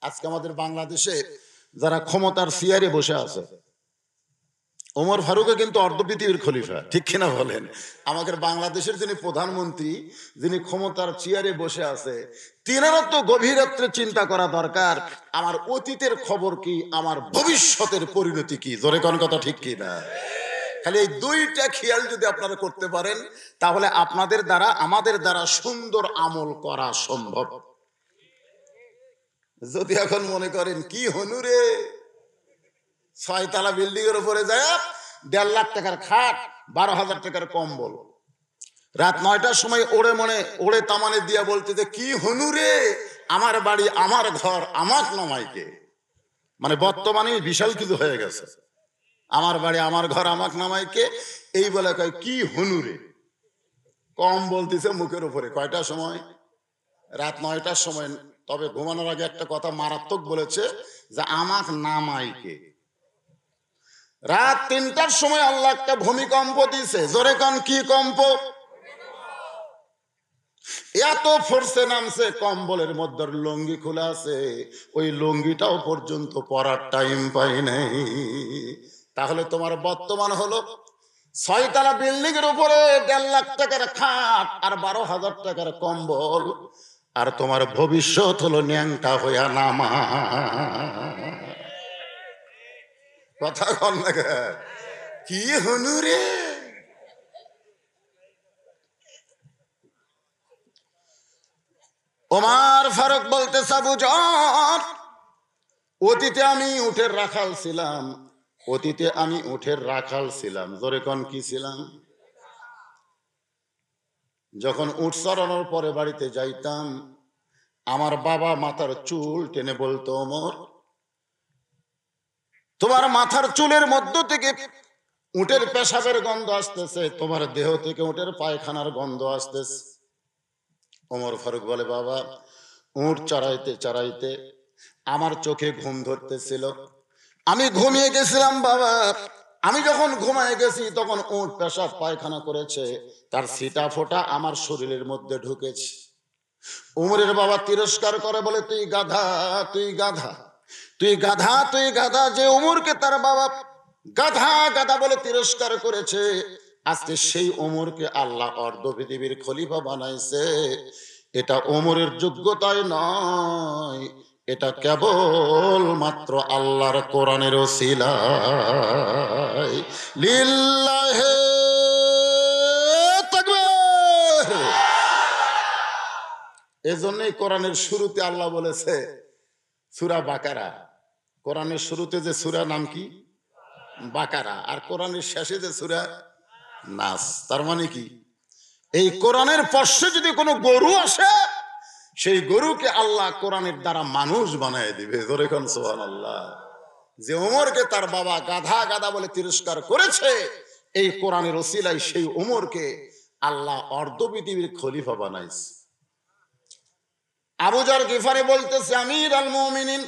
আজকে আমাদের বাংলাদেশে যারা ক্ষমতার চেয়ারে বসে আছে, ওমর ফারুকও কিন্তু অর্ধ পৃথিবীর খলিফা, ঠিক কিনা বলেন? আমাদের বাংলাদেশের যিনি প্রধানমন্ত্রী, যিনি ক্ষমতার চেয়ারে বসে আছে, তিনারও তো গভীর রাত্রে চিন্তা করা দরকার, আমার অতীতের খবর কি, আমার ভবিষ্যতের পরিণতি কি। জোরে কোন কথা ঠিক কিনা? খালি এই দুইটা খেয়াল যদি আপনারা করতে পারেন, তাহলে আপনাদের দ্বারা আমাদের দ্বারা সুন্দর আমল করা সম্ভব। যদি এখন মনে করেন কি হনুরে, 6 তলা বিল্ডিং এর উপরে যায় 1.5 লাখ টাকার খাট, 12,000 টাকার কম্বল, রাত 9টার সময় ওড়ে তামানে দিয়া বলতে যে কি হনুরে, আমার বাড়ি আমার ঘর আমাক নামাইকে। মানে বর্তমানে বিশাল কিছু হয়ে গেছে, আমার বাড়ি আমার ঘর আমাক নামাইকে, এই বলে কয় কি হনুরে। কম বলতেছে মুখের উপরে। কয়টার সময়? রাত 9টার সময়। তবে ঘুমানোর আগে একটা কথা মারাত্মক বলেছে যে আমাক নামাইকে। রাত 3টার সময় আল্লাহ একটা ভূমিকম্প দিছে। জোরে কান, কি কম্প? এত ফোর্সে নামছে, কম্বলের মধ্যে লুঙ্গি খোলা আছে, ওই লুঙ্গিটাও পর্যন্ত পরার টাইম পাই নাই। তাহলে তোমার বর্তমান হলো 6 তলা বিল্ডিং এর উপরে 1.5 লাখ টাকার খাট আর 12,000 টাকার কম্বল, আর তোমার ভবিষ্যৎ হলো ন্যাংটা হইয়া নামা। কথা কন না কি হনুরে। ওমর ফারুক বলতেছে, আবু জার, অতীতে আমি উটের রাখাল ছিলাম, অতীতে আমি উটের রাখাল ছিলাম। জোরে কোন, কি ছিলাম? যখন উট চড়ানোর পরে বাড়িতে যাইতাম, আমার বাবা মাথার চুল টেনে বলতো, ওমর, তোমার মাথার চুলের মধ্য থেকে উটের পেশাবের গন্ধ আসতেছে, তোমার দেহ থেকে উটের পায়খানার গন্ধ আসতেছে। ওমর ফারুক বলে, বাবা, উট চড়াইতে চড়াইতে আমার চোখে ঘুম ধরতেছিল, আমি ঘুমিয়ে গেছিলাম বাবা। আমি যখন ঘুমায় গেছি তখন উট পেশাব পায়খানা করেছে, তার ছিটা ফোঁটা আমার শরীরের মধ্যে ঢুকেছে। উমরের বাবা তিরস্কার করে, বলে, তুই গাধা, তুই গাধা, তুই গাধা, তুই গাধা। যে উমরকে তার বাবা গাধা গাধা বলে তিরস্কার করেছে, আজকে সেই ওমরকে আল্লাহ অর্ধ পৃথিবীর খলিফা বানাইছে। এটা ওমরের যোগ্যতায় নয়, এটা কেবল মাত্র আল্লাহর কোরআনের ওসিলায়। লিল্লাহে তাকবীর। এজন্যই কোরআনের শুরুতে আল্লাহ বলেছে সূরা বাকারা। কোরআনের শুরুতে যে সূরা নাম কি? বাকারা। আর কোরআনের শেষে যে সূরা নাস। তার মানে কি? এই কোরআনের পাশে যদি কোনো গরু আসে, সেই গরুকে আল্লাহ কোরআনের দ্বারা মানুষ বানায় দিবে। জোরে কোন সুবহানাল্লাহ। যে ওমরকে তার বাবা গাধা গাধা বলে তিরস্কার করেছে, এই কোরআনের ওসিলায় সেই ওমরকে আল্লাহ অর্ধ পৃথিবীর খলিফা বানাইছে। আবু যর গিফারি বলতেছে, আমির আল মুমিনিন,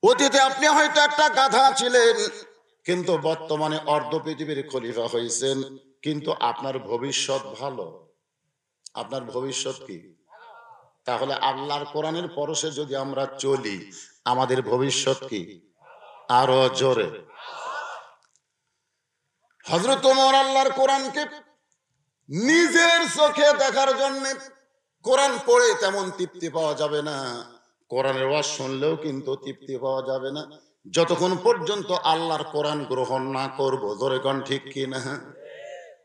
অতীতে আপনি হয়তো একটা গাধা ছিলেন, কিন্তু বর্তমানে অর্ধ পৃথিবীর খলিফা হয়েছেন, কিন্তু আপনার ভবিষ্যৎ ভালো। আপনার ভবিষ্যৎ কি? তাহলে আল্লাহর কোরআনের পরশে যদি আমরা চলি, আমাদের ভবিষ্যৎ কি? আরো জোরে। হযরত ওমর আল্লাহর কোরআনকে নিজের চোখে দেখার জন্য, কোরআন পড়ে তেমন তৃপ্তি পাওয়া যাবে না, কোরআনের ওয়াজ শুনলেও কিন্তু তৃপ্তি পাওয়া যাবে না, যতক্ষণ পর্যন্ত আল্লাহর কোরআন গ্রহণ না করব। জোরে কোন, ঠিক কি না?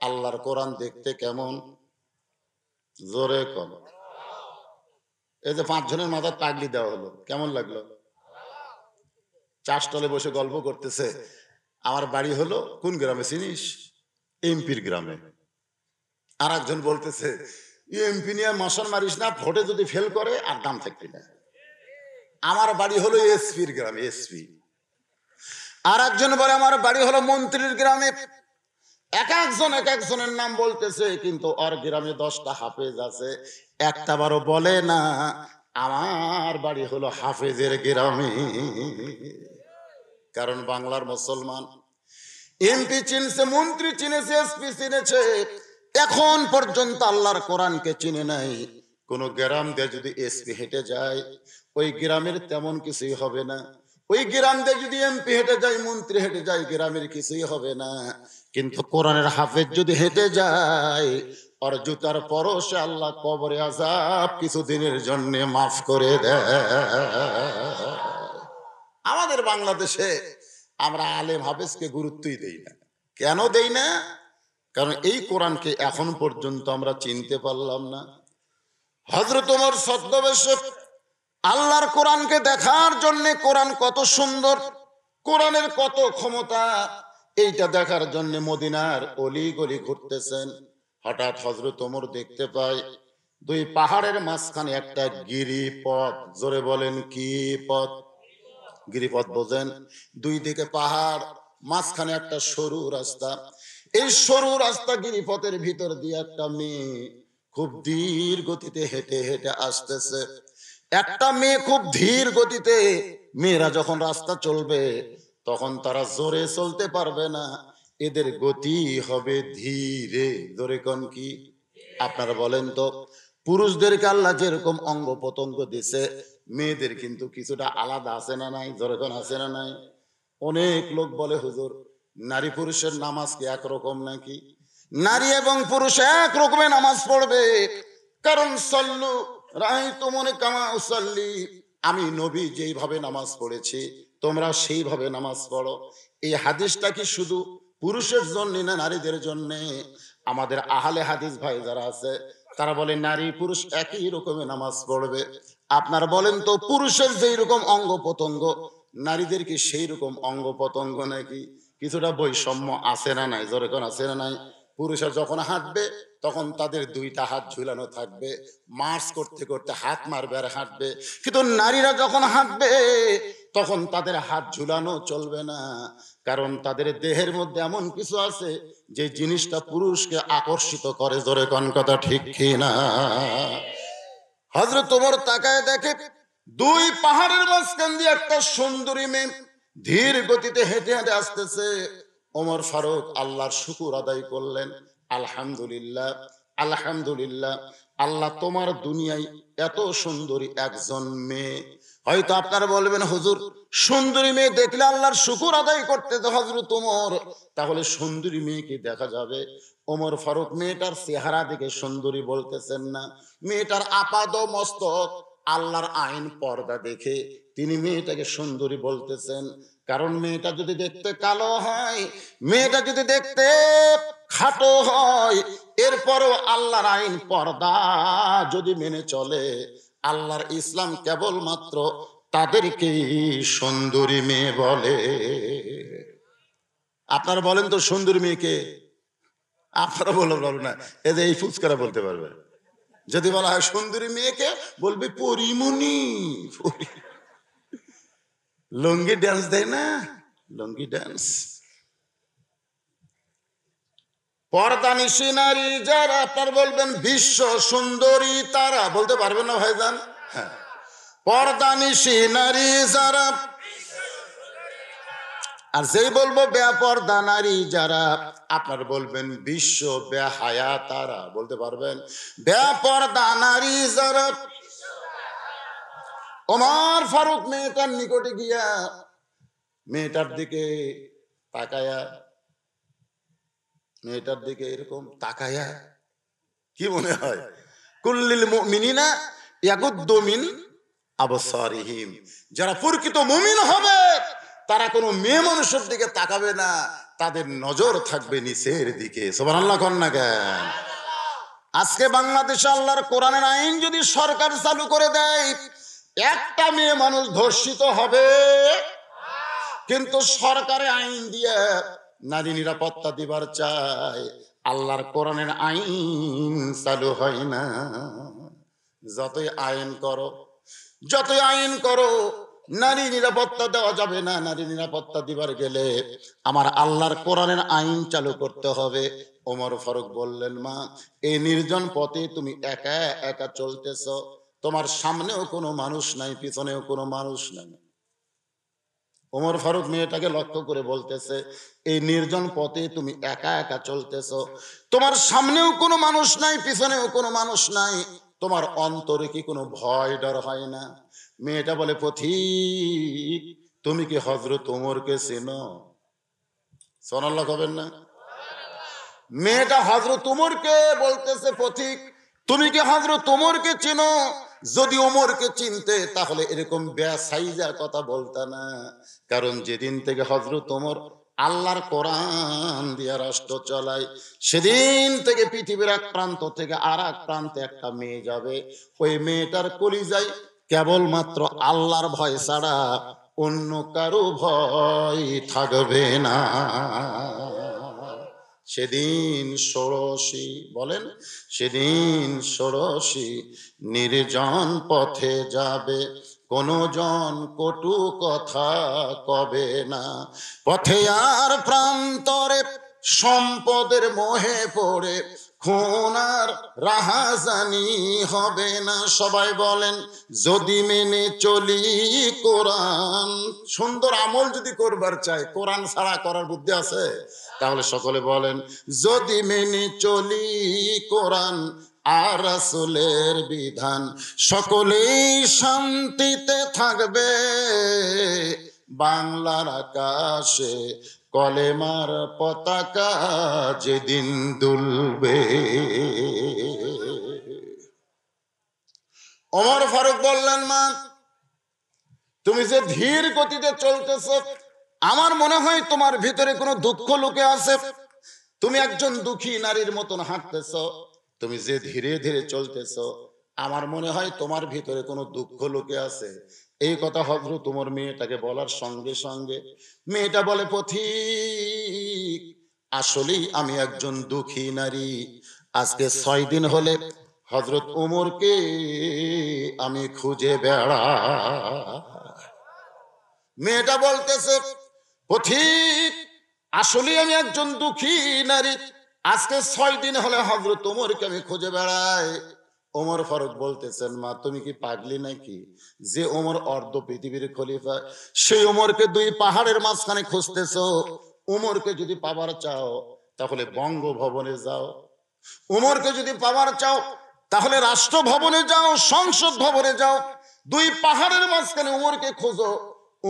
আল্লাহর কোরআন দেখতে কেমন? জোরে কোন। এই যে 5 জনের মাথায় পাগড়ি দেওয়া হলো, কেমন লাগলো? চাষতলে বসে গল্প করতেছে, আমার বাড়ি হলো কোন গ্রামে চিনিস? এমপির গ্রামে। আর একজন বলতেছে, এমপি নিয়ে মশান মারিস না, ভোটে যদি ফেল করে আর দাম থাকবি না। আমার বাড়ি হলো এসপির গ্রামে, এসপি। আর একজন বলে, আমার বাড়ি হলো মন্ত্রীর গ্রামে। এক একজনের নাম বলতেছে, কিন্তু ওর গ্রামে 10টা হাফেজ আছে, একটা বারও বলে না আমার বাড়ি হলো হাফেজের গ্রামে। কারণ বাংলার মুসলমান এমপি চিনছে, মন্ত্রী চিনেছে, এসপি চিনেছে, এখন পর্যন্ত আল্লাহর কোরআনকে চিনে নাই। কোন গ্রাম দিয়ে যদি এসপি হেঁটে যায়, ওই গ্রামের তেমন কিছুই হবে না। ওই গ্রাম দিয়ে যদি এমপি হেঁটে যায়, মন্ত্রী হেঁটে যায়, গ্রামের কিছুই হবে না। কিন্তু কোরআনের হাফেজ যদি হেঁটে যায়, আর জুতার পরশে আল্লাহ কবরে আযাব কিছুদিনের জন্য মাফ করে দেয়। আমাদের বাংলাদেশে আমরা আলেম হাফেজকে গুরুত্বই দেই না। কেন দেই না? কারণ এই কোরআনকে এখন পর্যন্ত আমরা চিনতে পারলাম না। হযরত ওমর ছদ্মবেশে আল্লাহর কোরআনকে দেখার জন্য, কোরআন কত সুন্দর, কোরআনের কত ক্ষমতা, এইটা দেখার জন্য মদিনার অলি গলি ঘুরতেছেন। হঠাৎ হযরত ওমর দেখতে পায় দুই পাহাড়ের মাঝখানে একটা গিরিপথ। জোরে বলেন কি পথ? গিরিপথ বোঝেন? দুই দিকে পাহাড়, মাঝখানে একটা সরু রাস্তা। এই সরু রাস্তা গিরিপথের ভিতর দিয়ে একটা মেয়ে খুব ধীর গতিতে হেঁটে হেঁটে আসতেছে। একটা মেয়ে খুব ধীর গতিতে, মেয়েরা যখন রাস্তা চলবে তখন তারা জোরে চলতে পারবে না, এদের গতি হবে ধীরে। জোরে কোন কি? আপনারা বলেন তো, পুরুষদেরকে আল্লাহ যেরকম অঙ্গ প্রত্যঙ্গ দিছে, মেয়েদের কিন্তু কিছুটা আলাদা আছে না নাই? জোরে কোন আছে না নাই? অনেক লোক বলে, হুজুর নারী পুরুষের নামাজ কি একরকম নাকি? নারী এবং পুরুষ এক রকমের নামাজ পড়বে। কারণ সল্লু রাআইতুমুনি কামা উসাল্লি, আমি নবী যেইভাবে নামাজ পড়েছি তোমরা সেইভাবে নামাজ পড়ো। এই হাদিসটা কি শুধু পুরুষের জন্য না নারীদের জন্য? আমাদের আহলে হাদিস ভাই যারা আছে তারা বলে নারী পুরুষ একই রকমের নামাজ পড়বে। আপনারা বলেন তো, পুরুষের যেই রকম অঙ্গ প্রত্যঙ্গ, নারীদের কি সেই রকম অঙ্গ প্রত্যঙ্গ নাকি? কিছুটা বৈষম্য আছে না নাই? জোরে কোন আছে না নাই? পুরুষরা যখন হাঁটবে তখন তাদের দুইটা হাত ঝুলানো থাকবে, মার্চ করতে করতে হাত মারবে আর হাঁটবে। কিন্তু নারীরা যখন হাঁটবে তখন তাদের হাত ঝুলানো চলবে না, কারণ তাদের দেহের মধ্যে এমন কিছু আছে যে জিনিসটা পুরুষকে আকর্ষিত করে। জোরে কোন কথা ঠিক কি না? হযরত ওমর তাকায় দেখে দুই পাহাড়ের মাঝখান দিয়ে একটা সুন্দরী মেয়ে ধীর গতিতে হেঁটে হেঁটে আসতেছে। ওমর ফারুক আল্লাহর শুকর আদায় করলেন, আলহামদুলিল্লাহ, আলহামদুলিল্লাহ, আল্লাহ তোমার দুনিয়ায় এত সুন্দরী একজন মেয়ে। হয়তো আপনারা বলবেন, হুজুর সুন্দরী মেয়ে দেখলে আল্লাহর শুকর আদায় করতে তো হযরত ওমর, তাহলে সুন্দরী মেয়েকে দেখা যাবে। ওমর ফারুক মেয়েটার চেহারা দেখে সুন্দরী বলতেছেন না, মেয়েটার আপাদ মস্তক আল্লাহর আইন পর্দা দেখে তিনি মেয়েটাকে সুন্দরী বলতেছেন। কারণ মেয়েটা যদি দেখতে কালো হয়, মেয়েটা যদি দেখতে খাটো হয়, এরপরও আল্লাহর আইন পর্দা যদি মেনে চলে, আল্লাহর ইসলাম কেবলমাত্র তাদেরকেই সুন্দরী মেয়ে বলে। আপনারা বলেন তো সুন্দরী মেয়েকে? আপনারা বলবেন না, এই যে এই ফুচকারা বলতে পারবে। যদি বলা হয় সুন্দরী মেয়েকে, বলবে পরিমণি। লুঙ্গি ডান্স দেয় না, লুঙ্গি ডান্স। পর্দানিশী নারী যারা, আপনার বলবেন বিশ্ব সুন্দরী তারা, বলতে পারবেন না ভাইজান? হ্যাঁ, পর্দানিশী নারী যারা। আর যেই বলবো বেপর্দা নারী যারা, আপনার বলবেন বিশ্ব বেহায়া তারা, বলতে পারবেন? বেপর্দা নারী যারা। ওমর ফারুক মেয়েটার নিকটে গিয়া মেয়েটার দিকে তাকায়া, মেয়েটার দিকে এরকম তাকায়া কি মনে হয়? কুল্লিল মুমিনিনা ইয়াগুদ্দু মিন আবসারিহিম, যারা প্রকৃত মুমিন হবে তারা কোনো মেয়ে মানুষের দিকে তাকাবে না, তাদের নজর থাকবে নিচের দিকে। সুবহানাল্লাহ কোন না কেন? আজকে বাংলাদেশে আল্লাহর কোরআনের আইন যদি সরকার চালু করে দেয়, একটা মেয়ে মানুষ ধর্ষিত হবে, কিন্তু সরকারে আইন দিয়ে নারী নিরাপত্তা দিবার চায়, আল্লাহর কোরআনের আইন চালু হয় না। যতই আইন করো, যতই আইন করো, নারী নিরাপত্তা দেওয়া যাবে না। নারী নিরাপত্তা দিবার গেলে আমার আল্লাহর কোরআনের আইন চালু করতে হবে। ওমর ফারুক বললেন, মা এই নির্জন পথে তুমি একা একা চলতেছ, তোমার সামনেও কোনো মানুষ নাই, পিছনেও কোনো মানুষ নাই। ওমর ফারুক মেয়েটাকে লক্ষ্য করে বলতেছে, এই নির্জন পথে তুমি একা একা চলতেছ, তোমার সামনেও কোনো মানুষ নাই, পিছনেও কোনো মানুষ নাই, তোমার অন্তরে কি কোনো ভয় ডর হয় না? মেয়েটা বলে, পথিক তুমি কি হযরত ওমরকে চেনো? সুবহানাল্লাহ কবেন না? মেয়েটা হযরত ওমরকে বলতেছে, পথিক তুমি কি হযরত ওমরকে চেনো? যদি ওমরকে চিনতে তাহলে এরকম বেসাইজা কথা বলতা না। কারণ যেদিন থেকে হযরত ওমর আল্লাহর কোরআন দিয়ে রাষ্ট্র চালায়, সেদিন থেকে পৃথিবীর এক প্রান্ত থেকে আর এক প্রান্তে একটা মেয়ে যাবে, ওই মেয়েটার কলিজায় কেবলমাত্র আল্লাহর ভয় ছাড়া অন্য কারো ভয় থাকবে না। সেদিন ষোড়শী, বলেন, সেদিন ষোড়শী নির্জন পথে যাবে, কোনো জন কটু কথা কবে না। পথে আর প্রান্তরে সম্পদের মোহে পড়ে খুন আর রাহাজানি হবে না। সবাই বলেন, যদি মেনে চলি কোরআন। সুন্দর আমল যদি করবার চাই, কোরআন ছাড়া করার বুদ্ধি আছে? তাহলে সকলে বলেন, যদি মেনে চলি কোরআন আর রাসূলের বিধান, সকলেই শান্তিতে থাকবে বাংলার আকাশে, কলেমার পতাকা যেদিন দুলবে। ওমর ফারুক বললেন, মা তুমি যে ধীর গতিতে চলতেছ, আমার মনে হয় তোমার ভিতরে কোনো দুঃখ লুকে আছে। তুমি একজন দুঃখী নারীর মতন হাঁটতেছ, তুমি যে ধীরে ধীরে চলতেছ, আমার মনে হয় তোমার ভিতরে কোনো দুঃখ লুকে আছে। এই কথা হযরত ওমর মেয়েটাকে বলার সঙ্গে সঙ্গে মেয়েটা বলে, পথিক আসলেই আমি একজন দুঃখী নারী। আজকে 6 দিন হলে হযরত ওমরকে আমি খুঁজে বেড়াই। মেয়েটা বলতেছে, পথিক আসলেই আমি একজন দুঃখী নারী, আজকে 6 দিন হলে হযরত ওমরকে আমি খুঁজে বেড়াই। ওমর ফারুক বলতেছেন, মা তুমি কি পাগলি নাকি? যে ওমর অর্ধ পৃথিবীর খলিফা, সেই ওমরকে 2 পাহাড়ের মাঝখানে খুঁজতেছো। ওমরকে যদি পাবার চাও তাহলে বঙ্গভবনে যাও, ওমরকে যদি পাবার চাও তাহলে রাষ্ট্রভবনে যাও, সংসদ ভবনে যাও। 2 পাহাড়ের মাঝখানে ওমরকে খোঁজো।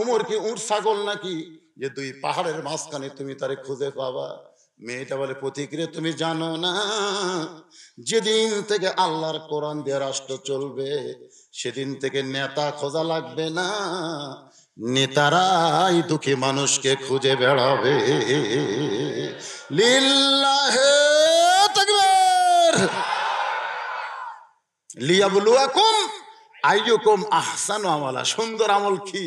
ওমর কি উট ছাগল নাকি যে 2 পাহাড়ের মাঝখানে তুমি তারে খুঁজে পাবা? মেয়েটা বলে, পথিকরে তুমি জানো না, যেদিন থেকে আল্লাহর কোরআন দিয়ে রাষ্ট্র চলবে, সেদিন থেকে নেতা খোঁজা লাগবে না, নেতারাই দুঃখী মানুষকে খুঁজে বেড়াবে। লিল্লাহে তাকবীর। লিয়াবলুয়াকুম আইয়ুকুম আহসানু আমালা। সুন্দর আমল কি?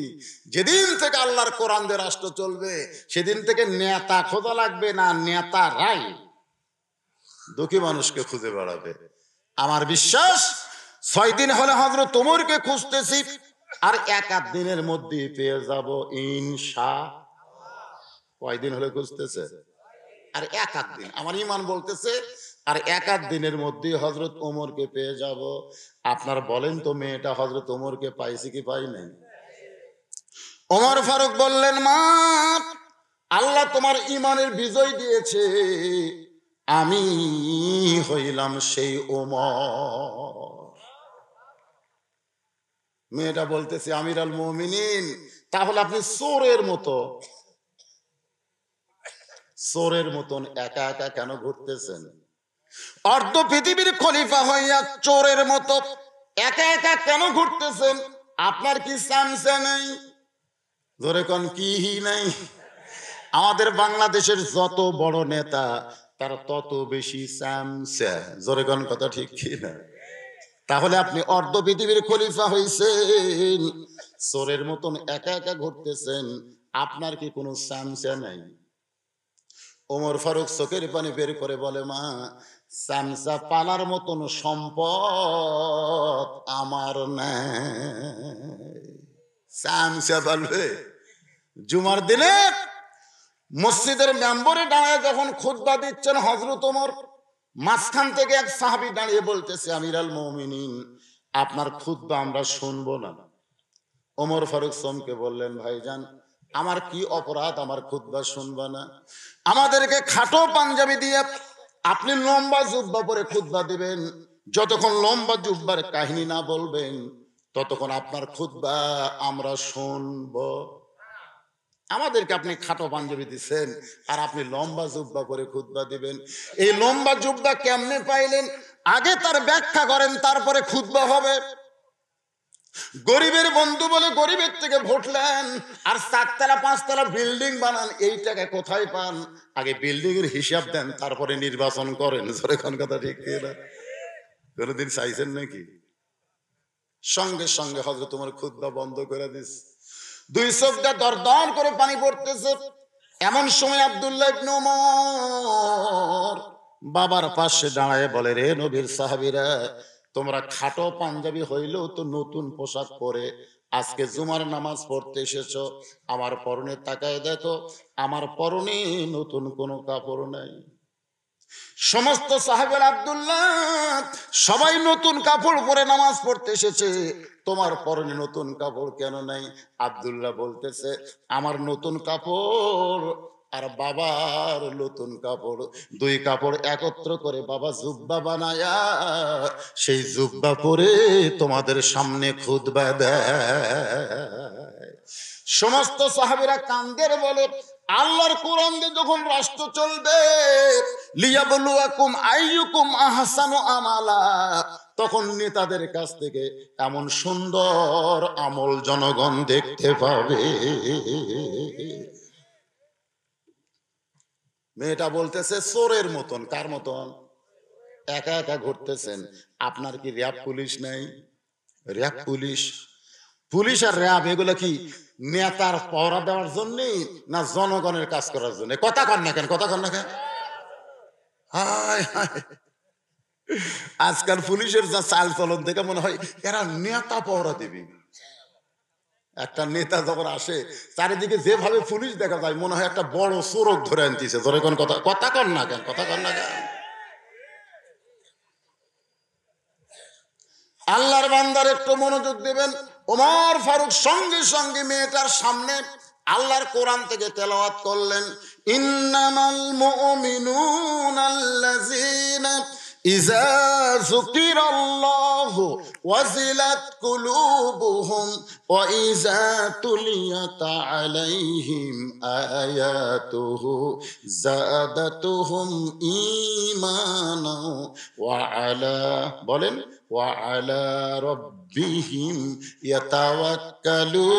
যেদিন থেকে আল্লাহর কোরআন দিয়ে রাষ্ট্র চলবে, সেদিন থেকে নেতা খোঁজা লাগবে না, নেতারাই দুঃখী মানুষকে খুঁজে বেড়াবে। আমার বিশ্বাস 6 দিন হলে হযরত ওমরকে খুঁজতেছি, আর 1 দিনের মধ্যে পেয়ে যাব ইনশাআল্লাহ। কয়দিন হলে খুঁজতেছে? আর 1 দিন। আমার ঈমান বলতেছে আর 1 দিনের মধ্যে হযরত ওমরকে পেয়ে যাব। আপনার বলেন তো, মেয়েটা হযরত ওমরকে পাইছে কি পাই নাই? ওমর ফারুক বললেন, মা আল্লাহ তোমার ঈমানের বিজয় দিয়েছে, আমি হইলাম সেই ওমর। মেয়েটা বলতেছে, আমিরুল মুমিনিন, তাহলে আপনি চোরের মতন একা একা কেন ঘুরতেছেন? অর্ধ পৃথিবীর খলিফা হইয়া চোরের মতো একা একা কেন ঘুরতেছেন? আপনার কি চামচা নাই? জোরে কোন কি নাই? আমাদের বাংলাদেশের যত বড় নেতা তারা তত বেশি চামচা। জোরে কোন কথা ঠিক কি না? তাহলে আপনি অর্ধ পৃথিবীর খলিফা হইছেন, চোরের মতন একা একা ঘুরতেছেন, আপনার কি কোনো চামচা নাই? ওমর ফারুক চোখের পানি বের করে বলে, মা চামচা পালার মতন সম্পদ আমার নাই। চামচা পালবে? জুমার দিনে মসজিদের মেম্বরে দাঁড়ায় যখন খুতবা দিচ্ছেন হযরত ওমর, মাঝখান থেকে এক সাহাবী দাঁড়িয়ে বলতেছে, আমিরুল মুমিনিন আপনার খুতবা আমরা শুনবো না। ওমর ফারুক চমকে বললেন, ভাইজান আমার কি অপরাধ আমার খুতবা শুনবা না? আমাদেরকে খাটো পাঞ্জাবি দিয়ে আপনি লম্বা জুব্বা পরে খুতবা দিবেন, যতক্ষণ লম্বা জুব্বার কাহিনী না বলবেন ততক্ষণ আপনার খুতবা আমরা শুনবো। আমাদেরকে আপনি খাটো পাঞ্জাবি দিচ্ছেন আর আপনি লম্বা জুব্বা করে খুতবা দিবেন। এই লম্বা জুব্বা কেমনে পাইলেন? আগে তার ব্যাখ্যা করেন, তারপরে খুতবা হবে। গরিবের বন্ধু বলে গরিবের থেকে ভোটলেন আর 4তলা 5তলা বিল্ডিং বানান, এই টাকা কোথায় পান? আগে বিল্ডিং এর হিসাব দেন, তারপরে নির্বাচন করেন। কোন কথা ঠিক না? কোনদিন চাইছেন নাকি? সঙ্গে সঙ্গে হযরত ওমর খুতবা বন্ধ করে দিস। দুই চোখটা দরদর করে পানি পড়তেছে। এমন সময় আব্দুল্লাহ ইবনে ওমর বাবার পাশে দাঁড়ায় বলে, রে নবীর সাহাবীরা, তোমরা খাটো পাঞ্জাবি হইলেও তো নতুন পোশাক পরে আজকে জুমার নামাজ পড়তে এসেছো। আমার পরনে তাকায় দেখো, আমার পরনে নতুন কোনো কাপড় নাই। সমস্ত সাহাবের আব্দুল্লাহ সবাই নতুন কাপড় পরে নামাজ পড়তে এসেছে, তোমার পরনে নতুন কাপড় কেন নাই? আব্দুল্লাহ বলতেছে, আমার নতুন কাপড় আর বাবার নতুন কাপড়, দুই কাপড় একত্র করে বাবা জুব্বা বানায়া সেই জুব্বা পরে তোমাদের সামনে খুতবা দেয়। সমস্ত সাহাবীরা কান্দের বলে, আল্লাহর কোরআন দিয়ে যখন রাষ্ট্র চলবে, লিয়াবলুয়াকুম আইয়ুকুম আহসানু আমালা, তখন নেতাদের কাছ থেকে এমন সুন্দর আমল জনগণ দেখতে পাবে। মেয়েটা বলতেছে চোরের মতন। কার মতন? একা একা ঘুরতেছেন। আপনার কি র্যাব পুলিশ নাই? র্যাব পুলিশ, পুলিশ আর র্যাব এগুলো কি নেতার পহরা দেওয়ার জন্য না জনগণের কাজ করার জন্য? কথা কন না কেন? কথা কন না কেন? হায় হায়, আজকাল পুলিশের যা চাল চলন দেখে মনে হয় এরা নেতা পহরা দিবি। একটা নেতা যখন আসে চারিদিকে যেভাবে পুলিশ দেখা যায় মনে হয় একটা বড় চোরক ধরে আনতেছে। ধরে কোন কথা, কথা কন না কেন? কথা কন না কেন? আল্লাহর বান্দার একটু মনোযোগ দিবেন। ওমর ফারুক সঙ্গে সঙ্গে মেয়েটার সামনে আল্লাহর কোরআন থেকে তেলাওয়াত করলেন, ইন্নামাল মুমিনুনা আল্লাযীনা ইযা যুকিরাল্লাহু ওয়াজিলাত কুলুবুহুম ওয়া ইযা তুলিয়াত আলাইহিম আয়াতুহু যাদাতুহুম ঈমানা ওয়া আলা, বলেন, ওয়া আলা রাব্বিহিম ইয়াতাওয়াক্কালুন।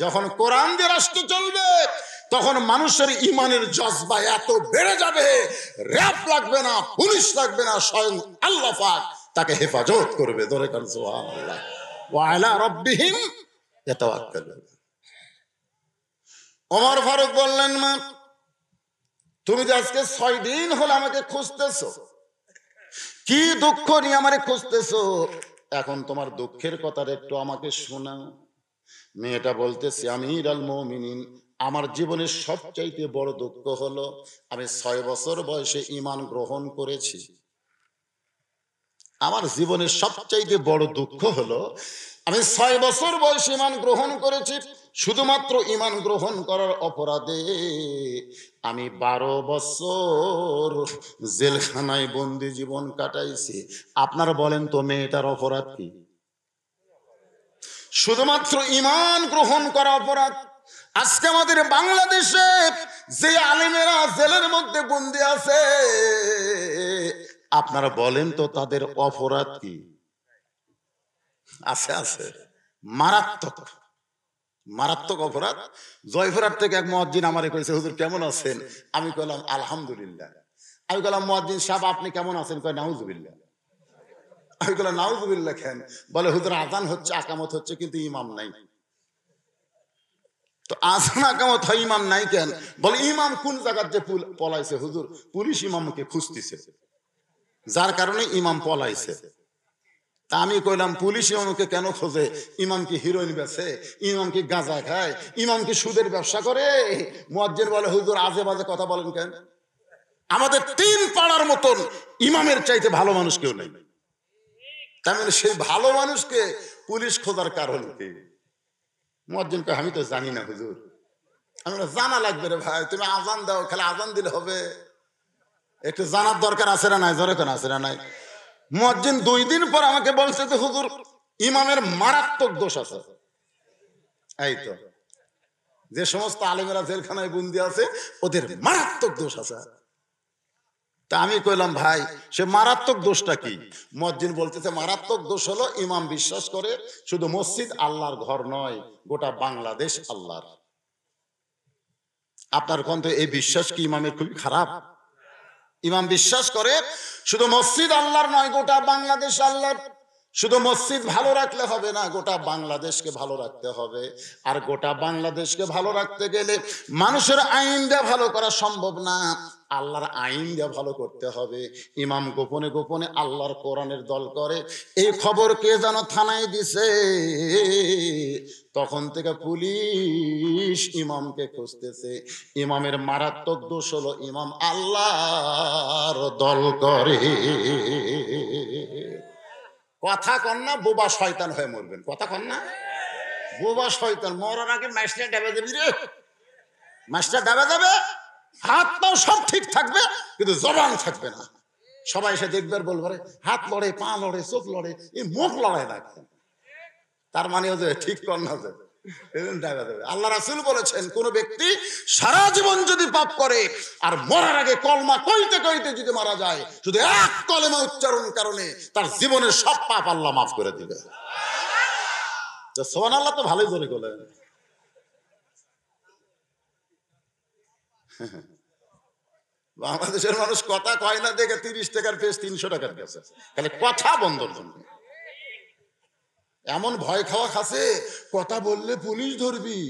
যখন কোরআন দিয়ে রাষ্ট্র চলবে তখন মানুষের ইমানের জজবা এত বেড়ে যাবে, র‍্যাব লাগবে না, পুলিশ লাগবে না, স্বয়ং আল্লাহ পাক তাকে হেফাজত করবে। ধরে কান সুবহানাল্লাহ। ওয়া আলা রাব্বিহিম ইয়াতাওয়াক্কালুন। ওমর ফারুক বললেন, মা তুমি যে আজকে 6 দিন হলো আমাকে খুঁজতেছো, কি দুঃখ নিয়ে আমারে খুঁজতেছো? এখন তোমার দুঃখের কথাটা একটু আমাকে শোনাও। মেয়েটা বলতেছে, আমিরুল মুমিনিন, আমার জীবনের সবচাইতে বড় দুঃখ হলো আমি 6 বছর বয়সে ঈমান গ্রহণ করেছি। আমার জীবনের সবচাইতে বড় দুঃখ হলো আমি 6 বছর বয়সে ঈমান গ্রহণ করেছি। শুধুমাত্র ঈমান গ্রহণ করার অপরাধে আমি 12 বছর জেলখানায় বন্দি জীবন কাটাইছি। আপনারা বলেন তো মেয়েটার অপরাধ কি? শুধুমাত্র ঈমান গ্রহণ করা অপরাধ। আজকে আমাদের বাংলাদেশে যে আলেমেরা জেলের মধ্যে বন্দী আছে, আপনারা বলেন তো তাদের অপরাধ কি? আছে, আছে, মারাত্মক মারাত্মক অপরাধ। জয়পুরহাট থেকে এক মুয়াজ্জিন আমারে কইছে, হুজুর কেমন আছেন? আমি কইলাম আলহামদুলিল্লাহ। আমি কইলাম, মুয়াজ্জিন সাহেব আপনি কেমন আছেন? কয় নাউজুবিল্লাহ। আমি কইলাম নাউজুবিল্লাহ কেন? বলে, হুজুর আযান হচ্ছে, আকামত হচ্ছে, কিন্তু ইমাম নাই। তো আযান আকামত হয়, ইমাম নাই কেন? বলে, ইমাম কোন জায়গার যে পলাইছে হুজুর, পুলিশ ইমামকে খুঁজতেছে, যার কারণে ইমাম পলাইছে। তা আমি কইলাম, পুলিশ ইমামকে কেন খোঁজে? ইমাম কি হিরোইন বেচে? ইমাম কি গাঁজা খায়? ইমাম কি সুদের ব্যবসা করে? মুয়াজ্জিন বলে, হুজুর আজে বাজে কথা বলেন কেন? আমাদের 3 পাড়ার মতন ইমামের চাইতে ভালো মানুষ কেউ নেই। তার মানে সেই ভালো মানুষকে পুলিশ খোঁজার কারণ কি? মুয়াজ্জিন কয়, আমি তো জানি না হুজুর। আমি জানা লাগবে রে ভাই, তুমি আজান দাও, খালি আজান দিলে হবে? একটু জানার দরকার আছে না নাই? জোরে কেন আছে না নাই? মুয়াজ্জিন 2 দিন পর আমাকে বলছে যে হুজুর ইমামের মারাত্মক দোষ আছে। এই তো যে সমস্ত আলেমেরা জেলখানায় বন্দী আছে ওদের মারাত্মক দোষ আছে। তা আমি কইলাম ভাই সে মারাত্মক দোষটা কি? মুয়াজ্জিন বলতেছে মারাত্মক দোষ হলো ইমাম বিশ্বাস করে শুধু মসজিদ আল্লাহর ঘর নয়, গোটা বাংলাদেশ আল্লাহর। আপনার কোন তো এই বিশ্বাস কি ইমামের খুবই খারাপ? ইমাম বিশ্বাস করে শুধু মসজিদ আল্লাহর নয়, গোটা বাংলাদেশ আল্লাহর। শুধু মসজিদ ভালো রাখলে হবে না, গোটা বাংলাদেশকে ভালো রাখতে হবে। আর গোটা বাংলাদেশকে ভালো রাখতে গেলে মানুষের আইন দিয়ে ভালো করা সম্ভব না, আল্লাহর আইন দিয়ে ভালো করতে হবে। ইমাম গোপনে গোপনে আল্লাহর কোরআনের দল করে, এই খবর কে যেন থানায় দিছে। তখন থেকে পুলিশ ইমামকে খুঁজতেছে। ইমামের মারাত্মক দোষ হলো ইমাম আল্লাহর দল করে। কথা কন না, বোবা শয়তান হয়ে মরবেন। কথা কন না, বোবা শয়তান। মরার আগে মাস্টার ডাবে দেবি রে, মাস্টার ডাবে দেবে। হাত পাও সব ঠিক থাকবে কিন্তু জবান থাকবে না। সবাই এসে দেখবে আর বলবে হাত লড়ে, পা লড়ে, চোখ লড়ে, এই মুখ লড়াই না। তার মানে হচ্ছে ঠিক কর না যে আল্লাহ রাসূল বলেছেন কোন ব্যক্তি সারা জীবন যদি পাপ করে আর মরার আগে কলমা কইতে কইতে যদি মারা যায়, শুধু এক কলমা উচ্চারণ কারণে তার জীবনের সব পাপ আল্লাহ মাফ করে দিবে। সুবহানাল্লাহ তো ভালোই জোরে বলেন। বাংলাদেশের মানুষ কথা কয় না দেখে 30 টাকার পেজ 300 টাকার গেছে, তাহলে কথা বন্ধর জন্য এমন ভয় খাওয়া খাসে। কথা বললে পুলিশ ধরবি,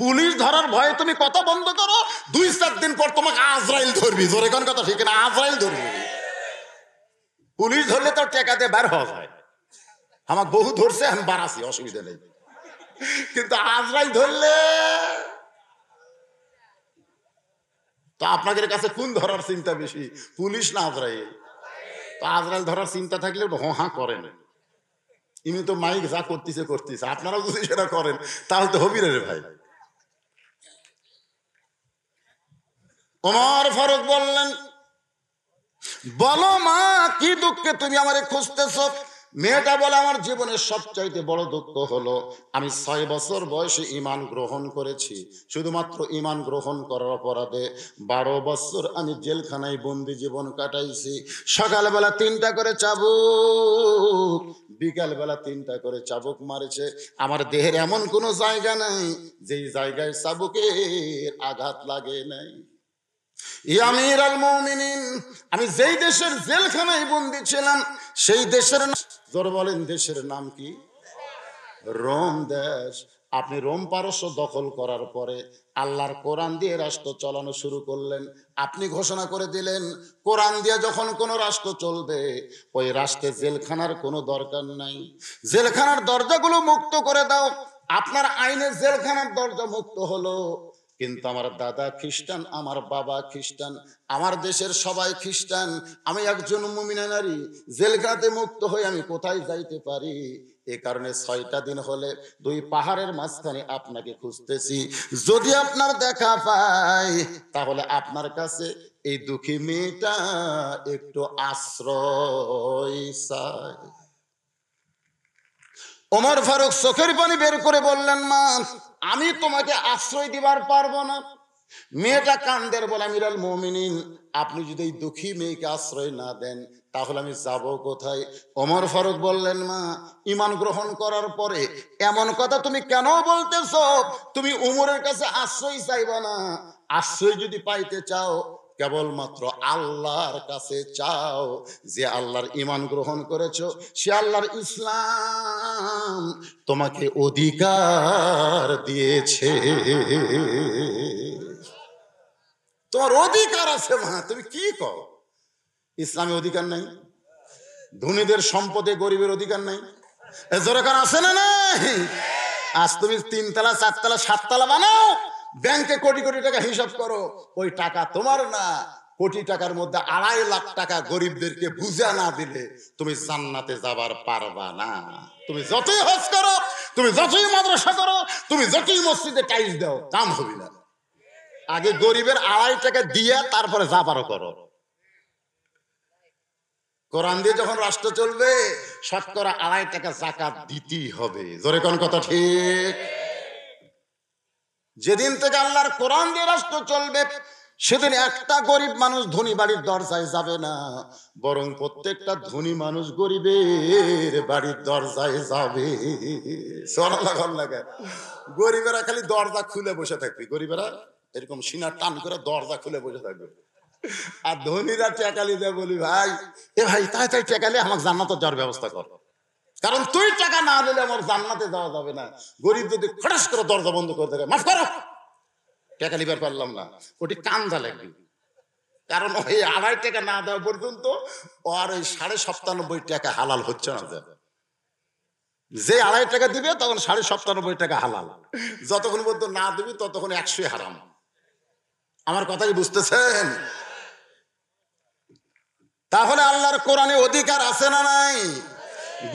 পুলিশ ধরার ভয়ে তুমি কথা বন্ধ করো, 2-4 দিন পর তোমাকে আজরাইল ধরবি। জোরে কোন কথা ঠিক না? আজরাইল ধরবি। পুলিশ ধরলে তো টাকা দিয়ে বের হওয়া যায়। আমার বহু ধরছে, আমি বাড়াছি, অসুবিধা নেই। কিন্তু আজরাইল ধরলে তো আপনাদের কাছে কোন ধরার চিন্তা বেশি, পুলিশ না আজরাইল? তো আজরাইল ধরার চিন্তা থাকলে হা করেন। ইনি তো মাইক যা করতেছে, আপনারাও যদি সেটা করেন তাহলে তো হবি রে ভাই। ওমর ফারুক বললেন, বলো মা কি দুঃখে তুমি আমারে খুঁজতেছ? মেয়েটা বলে আমার জীবনের সবচাইতে বড় দুঃখ হলো আমি 6 বছর বয়সে ঈমান গ্রহণ করেছি। শুধুমাত্র ঈমান গ্রহণ করার অপরাধে 12 বছর আমি জেলখানায় বন্দি জীবন কাটাইছি। সকালবেলা 3টা করে চাবুক, বিকালবেলা 3টা করে চাবুক মারেছে। আমার দেহের এমন কোনো জায়গা নাই যেই জায়গায় চাবুকের আঘাত লাগে নাই। আমির আল মুমিনিন, আমি যেই দেশের জেলখানায় বন্দী ছিলাম সেই দেশের জোরে বলেন দেশের নাম কি? রোম দেশ। আপনি রোম পারস্য দখল করার পরে আল্লাহর কোরআন দিয়ে রাষ্ট্র চালানো শুরু করলেন। আপনি ঘোষণা করে দিলেন কোরআন দিয়ে যখন কোন রাষ্ট্র চলবে ওই রাষ্ট্রে জেলখানার কোনো দরকার নাই। জেলখানার দরজাগুলো মুক্ত করে দাও। আপনার আইনে জেলখানার দরজা মুক্ত হলো, কিন্তু আমার দাদা খ্রিস্টান, আমার বাবা খ্রিস্টান, আমার দেশের সবাই খ্রিস্টান। আমি একজন মুমিনা নারী, জেলখানাতে মুক্ত হয়ে আমি কোথায় যাইতে পারি? এ কারণে 6টা দিন হলে 2 পাহাড়ের মাঝখানে আপনাকে খুঁজতেছি। যদি আপনার দেখা পাই তাহলে আপনার কাছে এই দুঃখী মেয়েটা একটু আশ্রয় চাই। ওমর ফারুক চোখের পানি বের করে বললেন, মা আমি তোমাকে আশ্রয় দিবার পারবো না। মেয়েটা কান্দের বলে, আমির আল মুমিনিন আপনি যদি এই দুঃখী মেয়েকে আশ্রয় না দেন তাহলে আমি যাব কোথায়? ওমর ফারুক বললেন, মা ঈমান গ্রহণ করার পরে এমন কথা তুমি কেন বলতেছো? তুমি উমরের কাছে আশ্রয় চাইবা না। আশ্রয় যদি পাইতে চাও কেবলমাত্র আল্লাহর কাছে চাও। যে আল্লাহর ঈমান গ্রহণ করেছো সে আল্লাহর ইসলাম তোমাকে অধিকার দিয়েছে। তোমার অধিকার আছে মা, তুমি কি কও? ইসলামে অধিকার নাই? ধনীদের সম্পদে গরিবের অধিকার নাই? জোরেকার আছে না নাই? আজ তুমি 3 তলা 4 তলা 7 তলা বানাও, ব্যাংকে কোটি কোটি টাকা হিসাব করো, ওই টাকা তোমার না। কোটি টাকার মধ্যে 2.5 লাখ টাকা গরিবদেরকে বুঝা না দিলে তুমি জান্নাতে যাবার পারবা না। তুমি যতই হজ করো, তুমি যতই মাদ্রাসা করো, তুমি যতই মসজিদে টাইলস দাও, কাম হবে না। আগে গরিবের 2.5 টাকা দিয়ে তারপরে যা পারো করো। কোরআন দিয়ে যখন রাষ্ট্র চলবে, শতকরা 2.5 টাকা যাকাত দিতেই হবে। জোরে কোন কথা ঠিক? যেদিন থেকে আল্লাহর কোরআন দিয়ে রাষ্ট্র চলবে, সেদিন একটা গরিব মানুষ ধনী বাড়ির দরজায় যাবে না, বরং প্রত্যেকটা ধনী মানুষ গরিবের বাড়ির দরজায় যাবে। গরিবেরা খালি দরজা খুলে বসে থাকবে, গরিবেরা এরকম সিনা টান করে দরজা খুলে বসে থাকবে, আর ধনীরা টেকালি দেয়, বলি ভাই এ ভাই তাই তাই টেকালে আমাকে জান্নাতে যাওয়ার ব্যবস্থা কর, কারণ তুই টাকা না দিলে আমার জান্নাতে যাওয়া যাবে না। গরিব যদি খটাস করে দরজা বন্ধ করে দেবে, মাফ করো টাকা লিবার পারলাম না, ওটি কান্দা লাগবে। কারণ ওই 2.5 টাকা না দেওয়া পর্যন্ত আর ওই 97.5 টাকা হালাল হচ্ছে না। যে 2.5 টাকা দিবে তখন 97.5 টাকা হালাল, যতক্ষণ পর্যন্ত না দিবি ততক্ষণ 100 হারাম। আমার কথাই বুঝতেছেন? তাহলে আল্লাহর কোরআনে অধিকার আছে না নাই?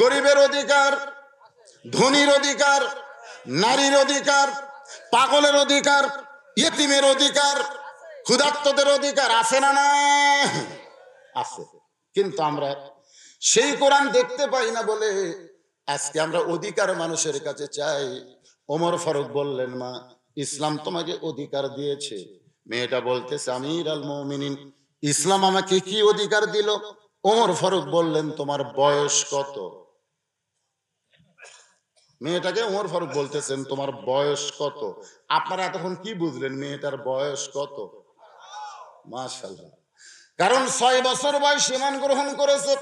গরিবের অধিকার, ধনীর অধিকার, নারীর অধিকার, পাগলের অধিকার, ইয়েতিমের অধিকার, ক্ষুধার্তদের অধিকার আছে না নাই? আছে। কিন্তু আমরা সেই কোরআন দেখতে পাই না বলে আজকে আমরা অধিকার মানুষের কাছে চাই। ওমর ফারুক বললেন, মা ইসলাম তোমাকে অধিকার দিয়েছে। মেয়েটা বলতেছে, আমির আল মুমিনিন, ইসলাম আমাকে কি অধিকার দিল? ওমর ফারুক বললেন, তোমার বয়স কত? মেয়েটাকে ওমর ফারুক বলতেছেন, তোমার বয়স কত? আপনারা এতক্ষণ কি বুঝলেন মেয়েটার বয়স কত? মাশাআল্লাহ। কারণ 6 বছর বয়স ঈমান গ্রহণ করেছে,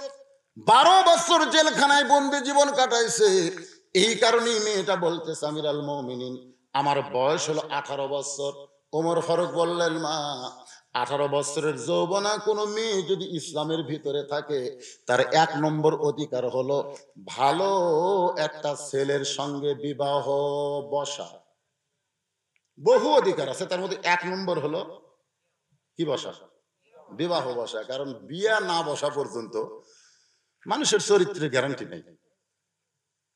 12 বছর জেলখানায় বন্দি জীবন কাটাইছে। এই কারণেই মেয়েটা বলতেছে, আমির আল মুমিনিন, আমার বয়স হলো 18 বছর। ওমর ফারুক বললেন, মা 18 বছরের যৌবনা কোনো মেয়ে যদি ইসলামের ভিতরে থাকে, তার 1 নম্বর অধিকার হলো ভালো একটা ছেলের সঙ্গে বিবাহ বসা। বহু অধিকার আছে, তার মধ্যে 1 নম্বর হলো কি বসা? বিবাহ বসা। কারণ বিয়া না বসা পর্যন্ত মানুষের চরিত্রের গ্যারান্টি নেই।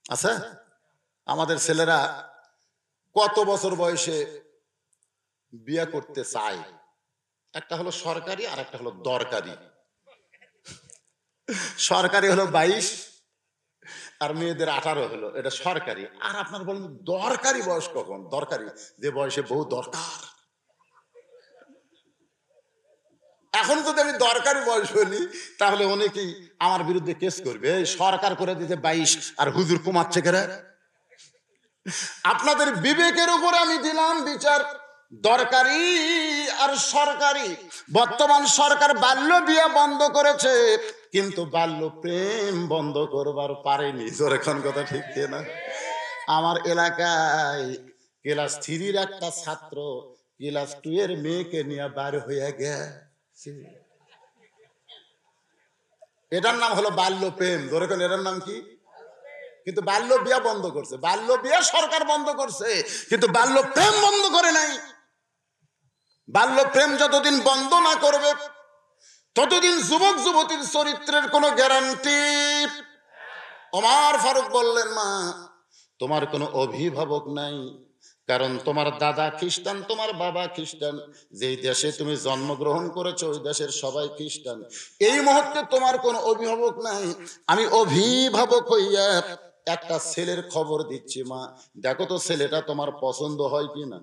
আচ্ছা, আমাদের ছেলেরা কত বছর বয়সে বিয়া করতে চায়? একটা হলো সরকারি আর একটা হলো দরকারি। সরকারি হলো 22 আর মেয়েদের 18 হলো, এটা সরকারি। আর আপনার বলেন দরকারি বয়স কখন? দরকারি যে বয়সে বউ দরকার। এখন যদি আমি দরকারি বয়স বলি, তাহলে অনেকেই আমার বিরুদ্ধে কেস করবে, সরকার করে দিতে 22 আর হুজুর কমাচ্ছে কেন? আপনাদের বিবেকের উপরে আমি দিলাম বিচার, দরকারি আর সরকারি। বর্তমান সরকার বাল্য বিয়ে বন্ধ করেছে, কিন্তু বাল্য প্রেম বন্ধ করবার পারেনি। এখন কথা ঠিক না? আমার এলাকায় ক্লাস 3-র একটা ছাত্র ক্লাস 2 এর মেয়েকে নিয়ে বার হয়ে গেছে। এটার নাম হলো বাল্য প্রেম। ধরে কোন এটার নাম কি? কিন্তু বাল্য বিয়া বন্ধ করছে। বাল্য বিয়া সরকার বন্ধ করছে, কিন্তু বাল্য প্রেম বন্ধ করে নাই। বাল্য প্রেম যতদিন বন্ধ না করবে, ততদিন যুবক যুবতীর চরিত্রের কোনো গ্যারান্টি। ওমর ফারুক বললেন, মা তোমার কোনো অভিভাবক নাই, কারণ তোমার দাদা খ্রিস্টান, তোমার বাবা খ্রিস্টান, যেই দেশে তুমি জন্মগ্রহণ করেছো ওই দেশের সবাই খ্রিস্টান। এই মুহূর্তে তোমার কোনো অভিভাবক নাই। আমি অভিভাবক হইয়া একটা ছেলের খবর দিচ্ছি, মা দেখো তো ছেলেটা তোমার পছন্দ হয় কিনা।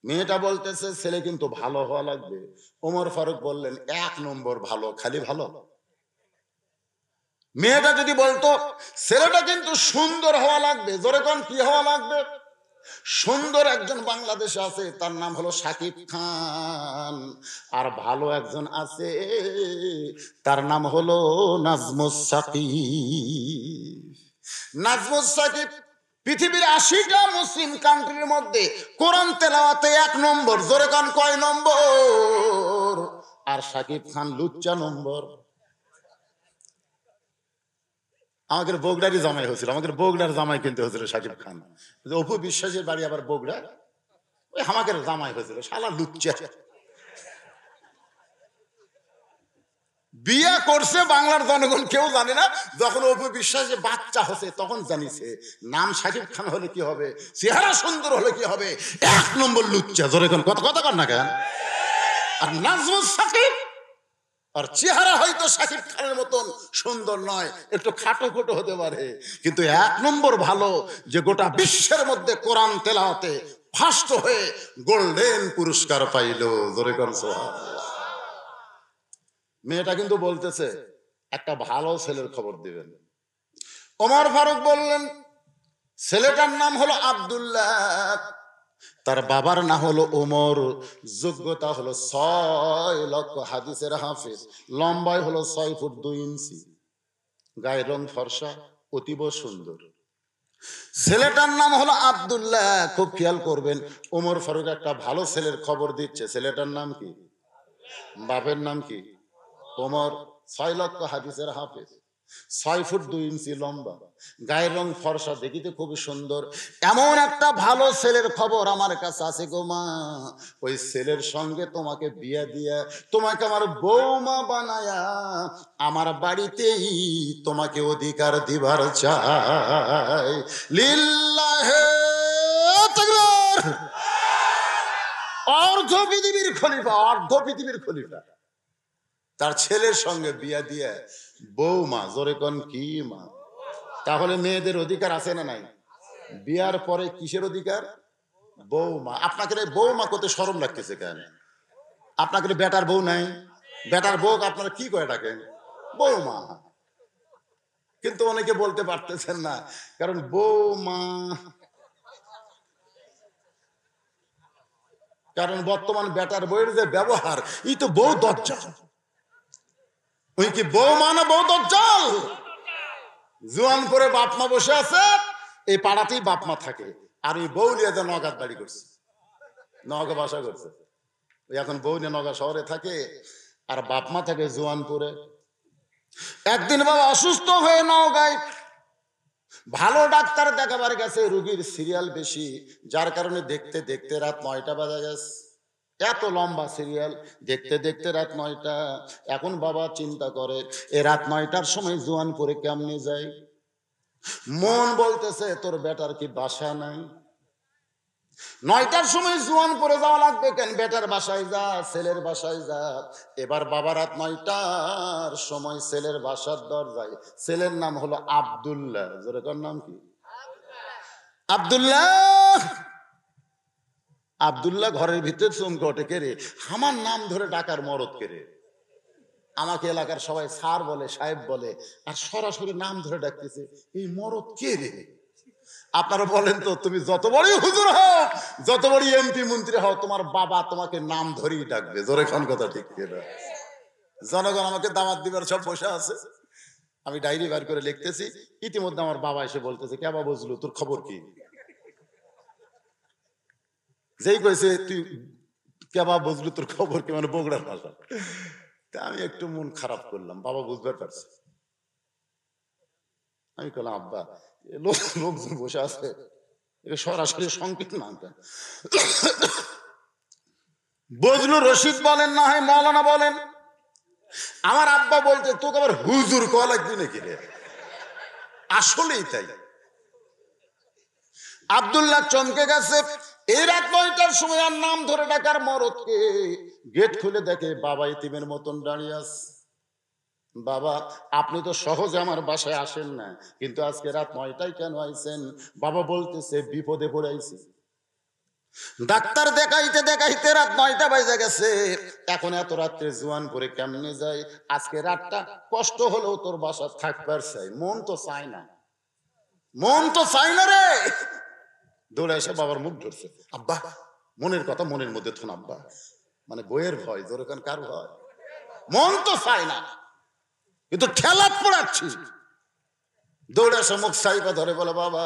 মেয়েটা বলতেছে, ছেলে কিন্তু ভালো হওয়া লাগবে। ওমর ফারুক বললেন, 1 নম্বর ভালো, খালি ভালো। মেয়েটা যদি বলতো ছেলেটা কিন্তু সুন্দর হওয়া লাগবে, জোরে কোন কি হওয়া লাগবে? সুন্দর একজন বাংলাদেশে আছে, তার নাম হলো শাকিব খান। আর ভালো একজন আছে, তার নাম হলো নাজমুস সাকিব। নাজমুস সাকিব পৃথিবীর 80টা মুসলিম কান্ট্রির মধ্যে কোরআন তেলাওয়াতে 1 নম্বর। জোরে কোন কয় নম্বর? আর শাকিব খান লুচ্চা নম্বর। আমাদের বগুড়ারই জামাই হয়েছিল, আমাদের বগুড়ার জামাই কিনতে হয়েছিল শাকিব খান। অপু বিশ্বাসের বাড়ি আবার বগুড়া, ওই আমাদের জামাই হয়েছিল, শালা লুচ্চা। বিয়া করছে বাংলার জনগণ কেউ জানে না। যখন অপু বিশ্বাসে বাচ্চা হচ্ছে তখন জানিছে নাম শাকিব খান হলে কি হবে, চেহারা সুন্দর হলে কি হবে, 1 নম্বর লুচ্চা। জোরে কোন কথা কথা কর না কেন? আর নাজমুস সাকিব আর চেহারা হয়তো শাকিব খানের মতন সুন্দর নয়, একটু খাটো খোটো হতে পারে, কিন্তু এক নম্বর ভালো যে গোটা বিশ্বের মধ্যে কোরআন তেলাওয়াতে ফার্স্ট হয়ে গোল্ডেন পুরস্কার পাইল। জোরে কোন সুবহানাল্লাহ। মেয়েটা কিন্তু বলতেছে একটা ভালো ছেলের খবর দিবেন। ওমর ফারুক বললেন ছেলেটার নাম হলো আব্দুল্লাহ, তার বাবার নাম হলো ওমর, যোগ্যতা হলো 6 লক্ষ হাদিসের হাফেজ, লম্বায় হলো 6 ফুট 2 ইঞ্চি, গায়ের রং ফর্সা, অতীব সুন্দর। ছেলেটার নাম হলো আব্দুল্লাহ। খুব খেয়াল করবেন, ওমর ফারুক একটা ভালো ছেলের খবর দিচ্ছে। ছেলেটার নাম কি? বাপের নাম কি? ওমর। 6 লক্ষ হাদিসের হাফেজ, 6 ফুট 2 ইঞ্চি লম্বা, গায়ের রং ফর্সা, দেখিতে খুবই সুন্দর। এমন একটা ভালো ছেলের খবর আমার কাছে আছে গো মা। ওই ছেলের সঙ্গে তোমাকে বিয়ে দিয়া তোমাকে আমার বৌমা বানায়া আমার বাড়িতেই তোমাকে অধিকার দিবার চাই। লিল্লাহে তাকবীর। অর্ধ পৃথিবীর খলিফা, অর্ধ পৃথিবীর খলিফা তার ছেলের সঙ্গে বিয়া দিয়ে বৌমা। জোরে কোন কি মা? তাহলে মেয়েদের অধিকার আছে না নাই? বিয়ার পরে কিসের অধিকার? বৌমা। আপনাকে বৌমা করতে শরম লাগতেছে কেন? আপনাকে বেটার বউ নাই? বেটার বউ আপনারা কি করে ডাকেন? বৌমা। কিন্তু অনেকে বলতে পারতেছেন না, কারণ বৌমা, কারণ বর্তমান বেটার বউয়ের যে ব্যবহার, এই তো বউ দজ্জাল। ওই কি বৌমা না বউ দজ্জাল? জোয়ান করে বাপ মা বসে আছে, এই পাড়াতেই বাপ মা থাকে, আর ওই বউ নিয়ে যে নগাঁত বাড়ি করছে, নগা বাসা করছে। ওই এখন বউ নিয়ে নগা শহরে থাকে, আর বাপ মা থাকে জোয়ানপুরে। একদিন বাবা অসুস্থ হয়ে নওগাঁয় ভালো ডাক্তার দেখাবার গেছে, রুগীর সিরিয়াল বেশি, যার কারণে দেখতে দেখতে রাত 9টা বাজে গেছে। এত লম্বা সিরিয়াল, দেখতে দেখতে রাত 9টা। এখন বাবা চিন্তা করে এ রাত 9টার সময় জোয়ানপুরে কেমনে যায়। মন বলতেছে তোর বেটার কি বাসা নাই? 9টার সময় জোয়ানপুরে যাওয়া লাগবে কেন? বেটার বাসায় যা, ছেলের বাসায় যা। এবার বাবা রাত 9টার সময় ছেলের বাসার দরজায়, ছেলের নাম হলো আব্দুল্লাহ। যেটার নাম কি? আব্দুল্লাহ। আব্দুল্লাহ ঘরের ভিতরে চমকে ওঠে, কে রে? আমার নাম ধরে ডাকার মরদ কে রে? আমাকে এলাকার সবাই স্যার বলে, সাহেব বলে, আর সরাসরি নাম ধরে ডাকতেছে, এই মরদ কে রে? আপনারা বলেন তো, তুমি যত বড়ই হুজুর হও, যত বড় এমপি মন্ত্রী হও, তোমার বাবা তোমাকে নাম ধরেই ডাকবে। জোরে খান কথা ঠিক কিনা? জনগণ আমাকে দাওয়াত দিবার সব বসে আছে, আমি ডায়েরি বার করে লিখতেছি। ইতিমধ্যে আমার বাবা এসে বলতেছে, কে বাবা বুঝলো, তোর খবর কি? যেই কইছে তুই কে বাবা বুঝলো তোর খবর কি, মানে বগুড়ার ভাষা। তা আমি একটু মন খারাপ করলাম, বাবা বুঝবার পারছে। আমি বললাম আব্বা, লোকজন বসে আছে, সরাসরি সংকেত না। বজলুর রশিদ বলেন না হয় মৌলানা বলেন, আমার আব্বা বলতে তোকে আবার হুজুর কয়া লাগবে নাকি রে? আসলেই তাই। আব্দুল্লাহ চমকে গেছে। এই রাত 9টার সময় আর নাম ধরে ডাকার মরদকে। গেট খুলে দেখে বাবা ইতিমের মতন দাঁড়িয়ে আছে। বাবা, আপনি তো সহজে আমার বাসায় আসেন না, কিন্তু আজকে রাত 9টায় কেন আইছেন? বাবা বলতেছে বিপদে পড়ে আইছি। ডাক্তার দেখাইতে দেখাইতে রাত 9টা বাজে গেছে। এখন এত রাত্রে জোয়ানপুরে কেমনে যায়? আজকে রাতটা কষ্ট হলেও তোর বাসা থাকবার চাই। মন তো চায় না, মন তো চাই না রে। দৌড়ে এসে বাবার মুখ ধরছে, আব্বা মনের কথা মনের মধ্যে থুন আব্বা। মানে বইয়ের ভয়। জোরে কান কার ভয়? মন তো চায় না, কিন্তু ঠেলাত পড়াচ্ছি। দৌড়ে এসে মুখ সাইপা ধরে বলে, বাবা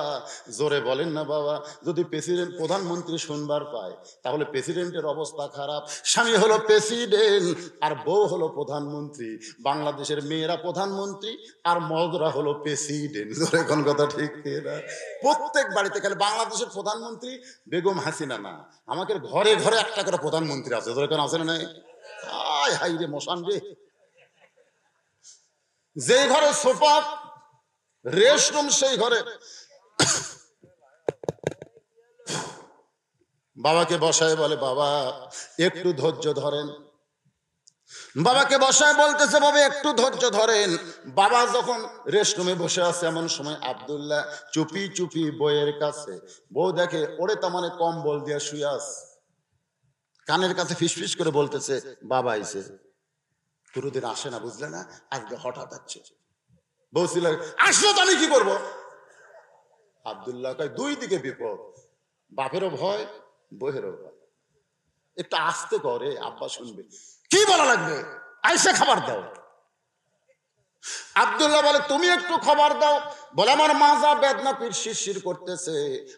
জোরে বলেন না বাবা, যদি প্রেসিডেন্ট প্রধানমন্ত্রী শুনবার পায় তাহলে প্রেসিডেন্টের অবস্থা খারাপ। স্বামী হলো প্রেসিডেন্ট আর বউ হলো প্রধানমন্ত্রী। বাংলাদেশের মেয়েরা প্রধানমন্ত্রী আর মদরা হলো প্রেসিডেন্ট। জোরে কোন কথা ঠিক না? প্রত্যেক বাড়িতে খালি বাংলাদেশের প্রধানমন্ত্রী বেগম হাসিনা না, আমাদের ঘরে ঘরে একটা করে প্রধানমন্ত্রী আছে। জোরে কোন আছে না নাই? আয় হাই রে মশান রে। যে ঘরে সোফা রেস্টরুম, সেই ঘরে বাবাকে বসায় বলে, বাবা একটু ধৈর্য ধরেন। বাবাকে বসায় বলতেছে, বাবা একটু ধৈর্য ধরেন। বাবা যখন রেস্টরুমে বসে আছে এমন সময় আব্দুল্লাহ চুপি চুপি বইয়ের কাছে, বউ দেখে ওরে তার মানে কম্বল দিয়ে শুয়ে আছে, কানের কাছে ফিসফিস করে বলতেছে, বাবা আইছে। পুরোদিন আসে না, বুঝলে না, আজকে হঠাৎ আসছে। বউ ছিল, আসলো তো আমি কি করবো? আব্দুল্লাহ কয়, দুই দিকে বিপদ, বাপেরও ভয়, বউয়েরও ভয়, একটু আস্তে করে, আব্বা শুনবে। কি বলা লাগবে? আইসে খাবার দাও। আব্দুল্লাহ বলে, তুমি একটু খাবার দাও। বলে, আমার মাজা বেদনা, পিঠ শিরশির করতেছে,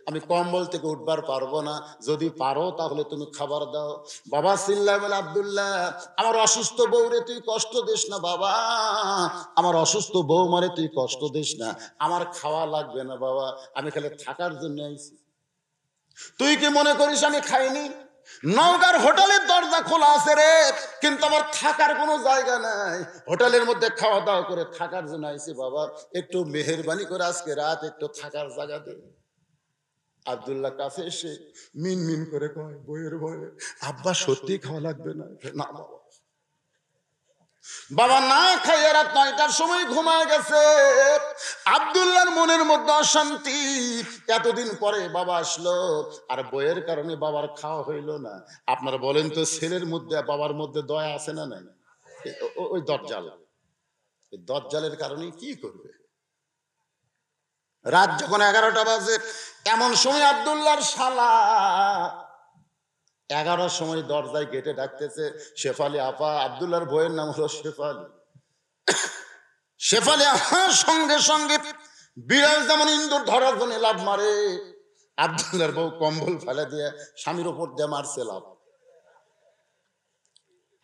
আমি কম্বল থেকে উঠবার পারবো না, যদি পারো তাহলে তুমি খাবার দাও। বাবা চিল্লায় বলে, আব্দুল্লাহ আমার অসুস্থ বউরে তুই কষ্ট দিস না বাবা, আমার অসুস্থ বউ মারে তুই কষ্ট দিস না, আমার খাওয়া লাগবে না বাবা, আমি খালি থাকার জন্য আইছি। তুই কি মনে করিস আমি খাইনি? নওগাঁর হোটেলের দরজা খোলা আছে রে, কিন্তু আমার থাকার কোনো জায়গা নাই, হোটেলের মধ্যে খাওয়া দাওয়া করে থাকার জন্য আইছি বাবা, একটু মেহেরবানি করে আজকে রাত একটু থাকার জায়গা দে। আব্দুল্লাহ কাছে এসে মিন মিন করে কয়, বইয়ের ভয়ে আব্বা সত্যি খাওয়া লাগবে না? না বাবা। বাবা না খাইয়া রাত 9টার সময় ঘুমায় গেছে। আব্দুল্লাহর মনের মধ্যে অশান্তি, এতদিন পরে বাবা আসলো আর বইয়ের কারণে বাবার খাওয়া হইল না। আপনারা বলেন তো, ছেলের মধ্যে বাবার মধ্যে দয়া আছে না নাই? ওই দজ্জাল, দজ্জালের কারণে কি করবে? রাত যখন 11টা বাজে, এমন সময় আব্দুল্লাহর শালা 11টার সময় দরজায় গেটে ডাকতেছে, শেফালি আপা। আব্দুল্লাহর বইয়ের নাম হলো শেফালি। শেফালি আপার সঙ্গে সঙ্গে বিড়াল যেমন ইন্দুর ধরার জন্য লাভ মারে, আব্দুল্লাহর বউ কম্বল ফেলে দিয়ে স্বামীর ওপর দিয়ে মারছে লাভ।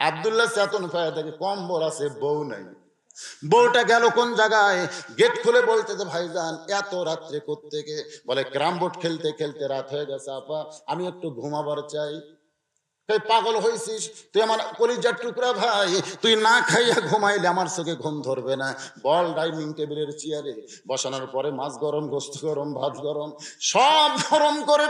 আব্দুল্লাহ চেতন পায় দেখে কম্বল আছে, বউ নাই। বউটা গেল কোন জায়গায়? গেট খুলে বলতেছে, ভাইজান এত রাত্রে কোত্থেকে? বলে, ক্যারাম বোর্ড খেলতে খেলতে রাত হয়ে গেছে আপা, আমি একটু ঘুমাবার চাই। পাগল হয়েছিস তুই, আমার কলিজার টুকরা ভাই, তুই না খাইয়া ঘুমাইলে আমার চোখে ঘুম ধরবে না। বল ডাইনিং টেবিলের চেয়ারে বসানোর পরে মাছ গরম, গোস্ত গরম, ভাত গরম, সব গরম করে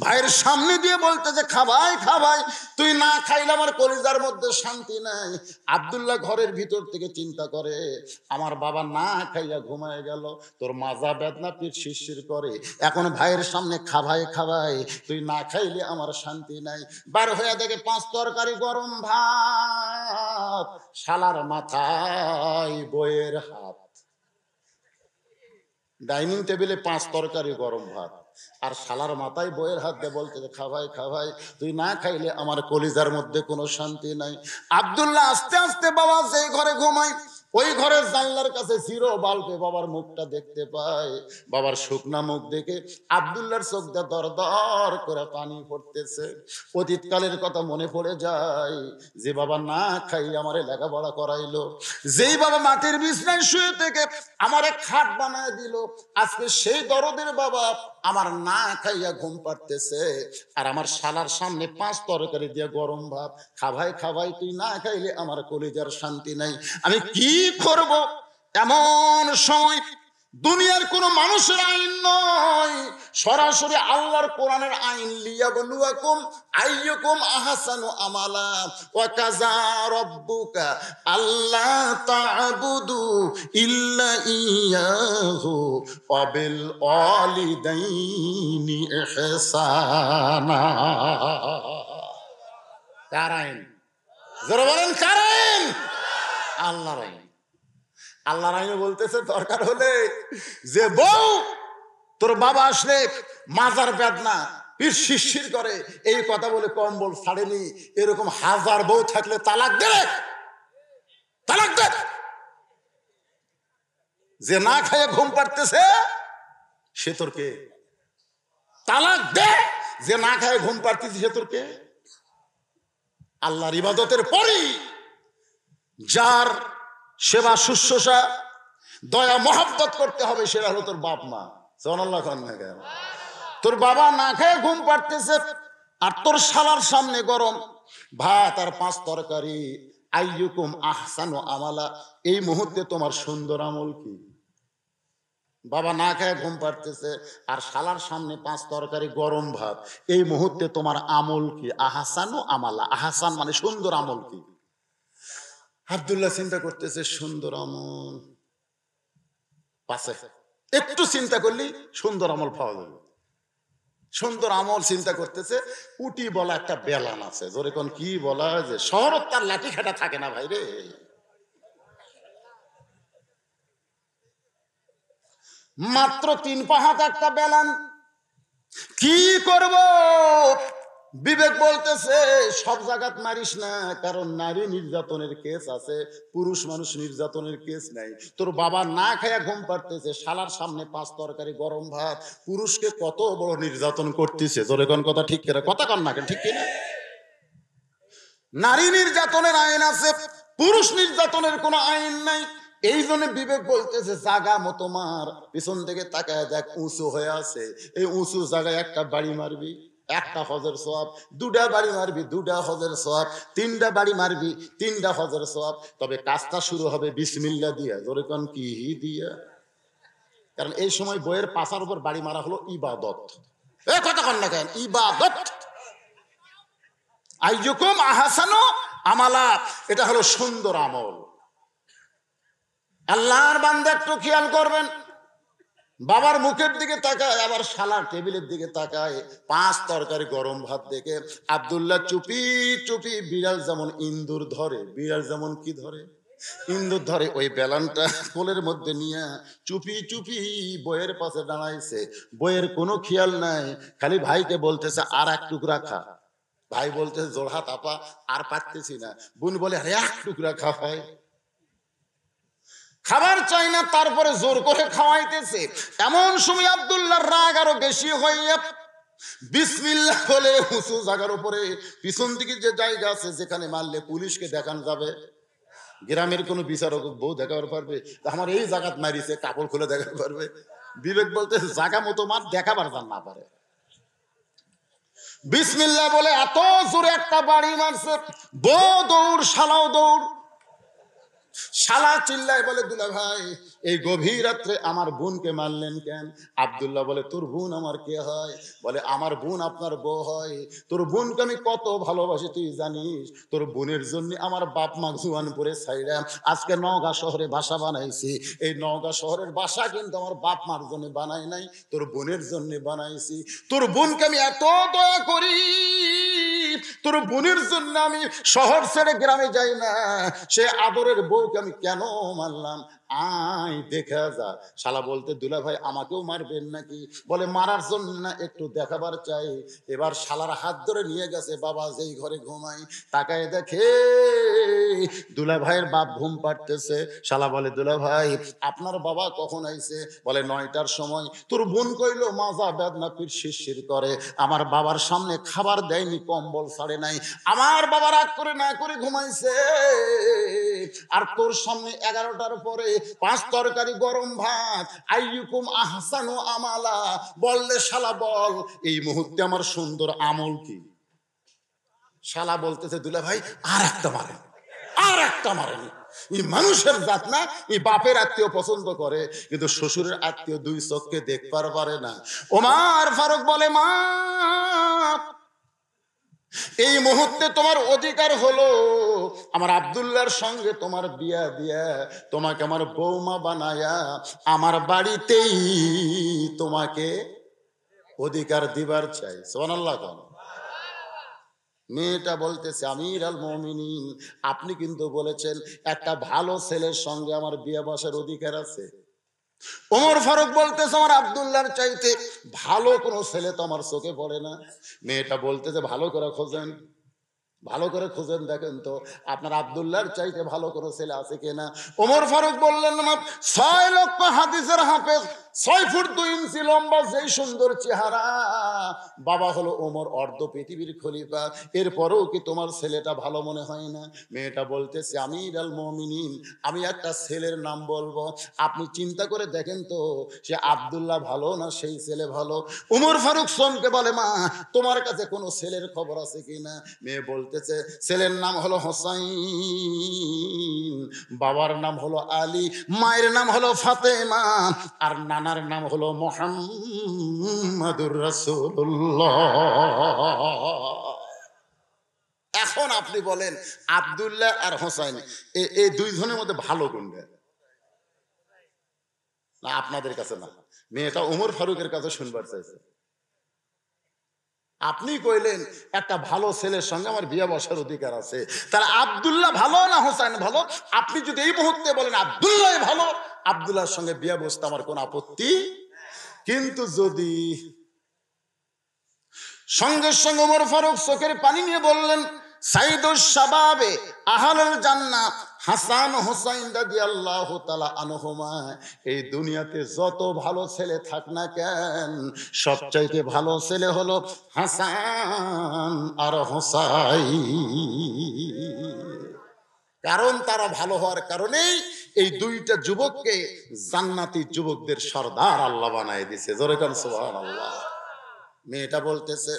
ভাইয়ের সামনে দিয়ে বলতে যে, খাবাই খাবাই, তুই না খাইলে আমার কলিজার মধ্যে শান্তি নাই। আব্দুল্লাহ ঘরের ভিতর থেকে চিন্তা করে, আমার বাবা না খাইয়া ঘুমায় গেল, তোর মাজা বেদনা, পিঠ শিরশির করে, এখন ভাইয়ের সামনে খাবাই খাবাই, তুই না খাইলে আমার শান্তি নাই। বার হয়ে দেখে 5 তরকারি গরম ভাত, শালার মাথায় বইয়ের হাত। ডাইনিং টেবিলে 5 তরকারি গরম ভাত, আর শালার মাথায় বইয়ের হাত দিয়ে বলতে, খাবাই খাবাই, তুই না খাইলে আমার কলিজার মধ্যে কোনো শান্তি নাই। আব্দুল্লাহ আস্তে আস্তে বাবা যেই ঘরে ঘুমায় ওই ঘরের জানলার কাছে জিরো বাল্বে বাবার মুখটা দেখতে পায়। বাবার শুকনা মুখ দেখে আব্দুল্লাহর চোখ দিয়ে দর দর করে পানি পড়তেছে। অতীতকালের কথা মনে পড়ে যায়, যে বাবা না খাই আমারে লেখাপড়া করাইলো, যেই বাবা মাটির বিছনায় শুয়ে থেকে আমারে খাট বানায় দিল, আজকে সেই দরদের বাবা আমার না খাইয়া ঘুম পাড়তেছে, আর আমার শালার সামনে 5 তরকারি দিয়ে গরম ভাত, খাবাই খাবাই, তুই না খাইলে আমার কলিজার শান্তি নাই, আমি কি করব? এমন সময় দুনিয়ার কোন মানুষের আইন নয়, সরাসরি আল্লাহর কোরআনের আইন, লিয়াবলুয়াকুম আইয়ুকুম আহসানু আমালা ওয়া কাযা রাব্বুকা আল্লা তা'বুদু ইল্লা ইয়াহু ওয়া বিল ওয়ালিদাইনি ইহসানা। কার আইন? যারা বলেন কার আইন? আল্লাহর আইন। আল্লাহর আইনে বলতেছে, দরকার হলে যে বউ তোর বাবা আসলে মাজার বেদনা, পিঠ শিরশির করে, এই কথা বলে কম্বল ছাড়েনি, এরকম 1000 বউ থাকলে তালাক দে, তালাক দে। যে না খাইয়ে ঘুম পাড়তেছে সে তোর কে? তালাক দে। যে না খাইয়ে ঘুম পাড়তেছে সে তোর কে? আল্লাহর ইবাদতের পরই যার সেবা শুশ্রূষা দয়া মহব্বত করতে হবে, সেটা হলো তোর বাপ মা। সুবহানাল্লাহ। তোর বাবা না খেয়ে ঘুম পাড়তেছে আর তোর শালার সামনে গরম ভাত আর 5 তরকারি, আইয়ুকুম আহসানু আমালা, এই মুহূর্তে তোমার সুন্দর আমল কি? বাবা না খেয়ে ঘুম পাড়তেছে আর শালার সামনে 5 তরকারি গরম ভাত, এই মুহূর্তে তোমার আমল কি? আহসানু আমালা, আহসান মানে সুন্দর আমল কি? আব্দুল্লাহ চিন্তা করতেছে সুন্দর আমল পাশে, একটু চিন্তা করলি সুন্দর আমল পাওয়া যাবে। সুন্দর আমল চিন্তা করতেছে, উটি বলা একটা বেলান আছে, জোরে কোন কি বলা, যে শহরত তার লাঠি খাটা থাকে না ভাই রে, মাত্র 3 পা হাত একটা বেলান, কি করব? বিবেক বলতেছে সব জায়গাত মারিস না, কারণ নারী নির্যাতনের কেস আছে, পুরুষ মানুষ নির্যাতনের কেস নাই। তোর বাবা না খায়া ঘুম পাড়তেছে, শালার সামনে 5 তরকারি গরম ভাত, পুরুষকে কত বড় নির্যাতন করতেছে, জোরে কোন কথা ঠিক কিনা, কথা কন না ঠিক কিনা? নারী নির্যাতনের আইন আছে, পুরুষ নির্যাতনের কোনো আইন নাই। এই জন্য বিবেক বলতেছে জাগা মতো মার, পিছন থেকে তাকায় দেখ উঁচু হয়ে আছে, এই উঁচু জায়গায় একটা বাড়ি মারবি, 1টা হজের সওয়াব, 2টা বাড়ি মারবি 2টা হজের সওয়াব, 3টা বাড়ি মারবি 3টা হজের সওয়াব। তবে কাজটা শুরু হবে বিসমিল্লাহ দিয়া, জোরে কোন কি দিয়া, কারণ এই সময় বইয়ের পাছার উপর বাড়ি মারা হলো ইবাদত। এ কথা কন না কেন, ইবাদত। আইয়ুকুম আহসানু আমালা, এটা হলো সুন্দর আমল। আল্লাহর বান্দা একটু খেয়াল করবেন, বাবার মুখের দিকে তাকায়, আবার শালার টেবিলের দিকে তাকায়, 5 তরকারি গরম ভাত দেখে আব্দুল্লাহ চুপি চুপি, বিড়াল যেমন ইন্দুর ধরে, বিড়াল যেমন কি ধরে, ইন্দুর ধরে, ওই বেলানটা কোলের মধ্যে নিয়ে চুপি চুপি বইয়ের পাশে দাঁড়াইছে। বইয়ের কোনো খেয়াল নাই, খালি ভাইকে বলতেছে আর 1 টুকরা খা। ভাই বলতেছে জোড়হাত আপা আর পারতেছি না। বোন বলে আরে 1 টুকরা খা ভাই। খাবার চাই না, তারপরে জোর করে খাওয়াইতেছে। এমন সময় আব্দুল্লাহর রাগ আরো বেশি হইয়া বিসমিল্লাহ বলে উঁচু জায়গার উপরে, পিছন দিকে যে জায়গা আছে যেখানে মারলে পুলিশকে দেখানো যাবে, গ্রামের কোন বিচারক বউ দেখাতে পারবে, আমার এই জায়গাত মারিছে কাপড় খুলে দেখাতে পারবে। বিবেক বলতে জায়গা মতো মার দেখাবার জান না পারে। বিসমিল্লাহ বলে এত জোরে একটা বাড়ি মারছে, বউ দৌড়, শালাও দৌড়। শালা চিল্লায় বলে দুলা ভাই এই গভীর রাত্রে আমার বোনকে মারলেন কেন? আব্দুল্লাহ বলে তোর বোন আমার কে হয়? বলে আমার বোন আপনার বউ হয়। তোর বোনকে আমি কত ভালোবাসি তুই জানিস? তোর বোনের জন্য আমার বাপ মা জুয়ানপুরে ছাইড়া আজকে নওগাঁ শহরে বাসা বানাইছি। এই নওগাঁ শহরের বাসা কিন্তু আমার বাপ মার জন্য বানাই নাই, তোর বোনের জন্য বানাইছি। তোর বোনকে আমি এত দয়া করি, তোর বোনের জন্য আমি শহর ছেড়ে গ্রামে যাই না। সে আদরের বউকে আমি কেন মারলাম? আয় দেখা যা। শালা বলতে দুলা ভাই আমাকেও মারবেন নাকি? বলে মারার জন্য না, একটু দেখাবার চাই। এবার শালার হাত ধরে নিয়ে গেছে বাবা যেই ঘরে ঘুমাই, তাকায় দেখে দুলা ভাইয়ের বাপ ঘুম পাড়তেছে। শালা বলে দুলা ভাই আপনার বাবা কখন আইছে? বলে 9টার সময়। তোর বোন কইলো মাজা বেদনা পিঠ শিরশির করে, আমার বাবার সামনে খাবার দেয়নি, কম্বল ছাড়ে নাই, আমার বাবা রাগ করে না করে ঘুমাইছে। আর তোর সামনে 11টার পরে 5 তরকারি গরম ভাত, আইয়ুকুম আহসানু আমালা। বললে শালা বল এই মুহূর্তে আমার সুন্দর আমল কি? শালা বলতেছে দুলা ভাই আর একটা মারেন, আর একটা মারেন। এই মানুষের জাত না, এই বাপের আত্মীয় পছন্দ করে কিন্তু শ্বশুরের আত্মীয় 2 চোখকে দেখবার পারে না। ওমর ফারুক বলে মা এই মুহূর্তে তোমার অধিকার হলো আমার আব্দুল্লাহর সঙ্গে তোমার বিয়া দিয়া তোমাকে আমার বৌমা বানায়া আমার বাড়িতেই তোমাকে অধিকার দিবার চাই। সুবহানাল্লাহ। মেয়েটা বলতেছে আমির আল মুমিনিন আপনি কিন্তু বলেছেন একটা ভালো ছেলের সঙ্গে আমার বিয়ে বসার অধিকার আছে। ওমর ফারুক বলতেছে আমার আব্দুল্লাহর চাইতে ভালো কোনো ছেলে তো আমার চোখে পড়ে না। মেয়েটা বলতেছে ভালো করে খোঁজেন, ভালো করে খুঁজেন দেখেন তো আপনার আব্দুল্লাহর চাইতে ভালো কোনো ছেলে আছে কিনা। ওমর ফারুক বললেন 6 লক্ষ হাদিসের হাফেজ, 6 ফুট 2 ইঞ্চি লম্বা, যেই সুন্দর চেহারা, বাবা হলো ওমর অর্ধ পৃথিবীর খলিফা, এরপরেও কি তোমার ছেলেটা ভালো মনে হয় না? মেয়েটা বলতেছে আমির আল মুমিনিন আমি একটা ছেলের নাম বলবো, আপনি চিন্তা করে দেখেন তো সে আব্দুল্লাহ ভালো না সেই ছেলে ভালো? ওমর ফারুক সোমকে বলে মা তোমার কাছে কোনো ছেলের খবর আছে কিনা? মেয়ে বলতেছে ছেলের নাম হলো হোসাইন, বাবার নাম হলো আলী, মায়ের নাম হলো ফাতেমা, আর নানার নাম হলো মুহাম্মাদুর রাসূলুল্লাহ। এখন আপনি বলেন আব্দুল্লাহ আর হোসাইন এই দুইজনের মধ্যে ভালো কোনটা? না আপনাদের কাছে না, মেয়েটা ওমর ফারুকের কাছে শুনবার চাইছে। আপনি কইলেন একটা ভালো ছেলের সঙ্গে আমার বিয়ে বসার অধিকার আছে, তাহলে আব্দুল্লাহ ভালো না হোসাইন ভালো? আপনি যদি এই মুহূর্তে বলেন আব্দুল্লাহ ভালো, আব্দুল্লাহর সঙ্গে বিয়ে বসতে আমার কোন আপত্তি। কিন্তু যদি সঙ্গে সঙ্গে ওমর ফারুক চোখের পানি নিয়ে বললেন, সাইদুস শাবাবে আহলুল জান্নাহ হাসান হোসাইন রাদিয়াল্লাহু তাআলা আনহুমা, এই দুনিয়াতে যত ভালো ছেলে থাক না কেন, সবচাইতে ভালো ছেলে হলো হাসান আর হোসাইন। কারণ তারা ভালো হওয়ার কারণেই এই দুইটা যুবককে জান্নাতি যুবকদের সর্দার আল্লাহ বানায় দিয়েছে। জোরে কান সুবহানাল্লাহ। মেয়েটা বলতেছে,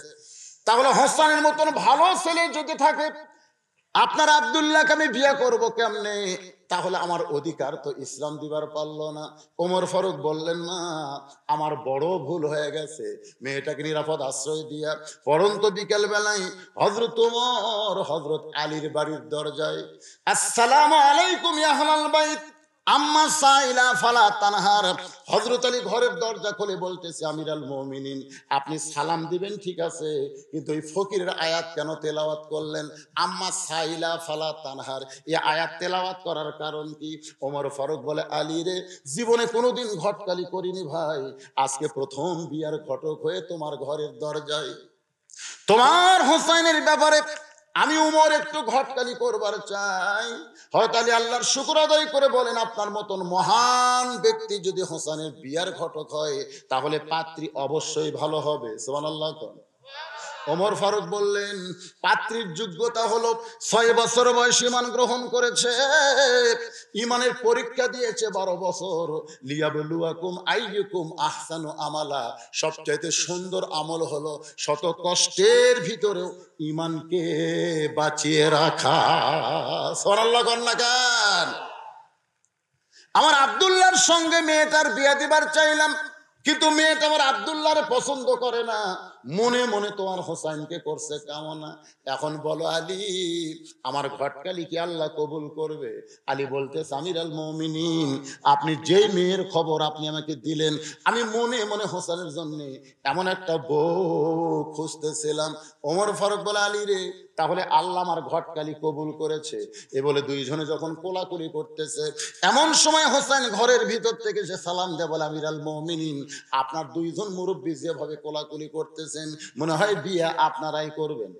তাহলে হোসাইনের মতন ভালো ছেলে যদি থাকে, আপনার আব্দুল্লাহকে আমি বিয়ে করব কেমনে? তাহলে আমার অধিকার তো ইসলাম দিবার পারলো না। ওমর ফারুক বললেন, মা আমার বড় ভুল হয়ে গেছে। মেয়েটাকে নিরাপদ আশ্রয় দিয়া পরন্ত বিকেল বেলায় হযরত ওমর হযরত আলীর বাড়ির দরজায়, আসসালামু আলাইকুম ইয়া আহলাল বাইত আম্মা সাইলা ফালা তানহার, হযরত আলী ঘরের দরজা খুলে বলতেছে, আমিরাল মুমিনিন আপনি সালাম দিবেন ঠিক আছে, কিন্তু এই ফকিরের আয়াত কেন তেলাওয়াত করলেন? আম্মা সাইলা ফালা তানহার, এই আয়াত তেলাওয়াত করার কারণ কি? ওমর ফারুক বলে, আলী রে, জীবনে কোনোদিন ঘটকালি করিনি ভাই, আজকে প্রথম বিয়ার ঘটক হয়ে তোমার ঘরের দরজায় তোমার হোসাইনের ব্যাপারে আমি উমর একটু ঘটকালি করবার চাই। হয়তো আলী আল্লাহর শুকর আদায় করে বলেন, আপনার মতন মহান ব্যক্তি যদি হোসেনের বিয়ার ঘটক হয়, তাহলে পাত্রী অবশ্যই ভালো হবে। সুবহানাল্লাহ। ওমর ফারুক বললেন, পাত্রীর যোগ্যতা হলো 6 বছর বয়সে ঈমান গ্রহণ করেছে, ঈমানের পরীক্ষা দিয়েছে 12 বছর, লিয়াবলুয়াকুম আইয়ুকুম আহসানু আমালা, সবচাইতে সুন্দর আমল হলো শত কষ্টের ভিতরেও ঈমানকে বাঁচিয়ে রাখা। সুবহানাল্লাহ কন্যা গান। আমার আব্দুল্লাহর সঙ্গে মেয়েটার বিয়ে দিবার চাইলাম, কিন্তু মেয়েটা আমার আব্দুল্লাহরে পছন্দ করে না, মনে মনে তোমার হোসাইনকে করছে কামনা। এখন বলো আলী, আমার ঘটকালি কি আল্লাহ কবুল করবে? আলী বলতেছে, আমিরাল মুমিনিন আপনি যেই মেয়ের খবর আপনি আমাকে দিলেন, আমি মনে মনে হোসেনের জন্য এমন একটা বউ খুঁজতেছিলাম। ওমর ফারুক বলে, আলী রে, তাহলে আল্লাহ আমার ঘটকালি কবুল করেছে। এ বলে দুইজনে যখন কোলাকুলি করতেছে, এমন সময় হোসেন ঘরের ভিতর থেকে সে সালাম দেয়, বলে, আমিরাল মুমিনিন আপনার দুইজন মুরব্বী যেভাবে কোলাকুলি করতেছেন, মনে হয় বিয়ে আপনারাই করবেন।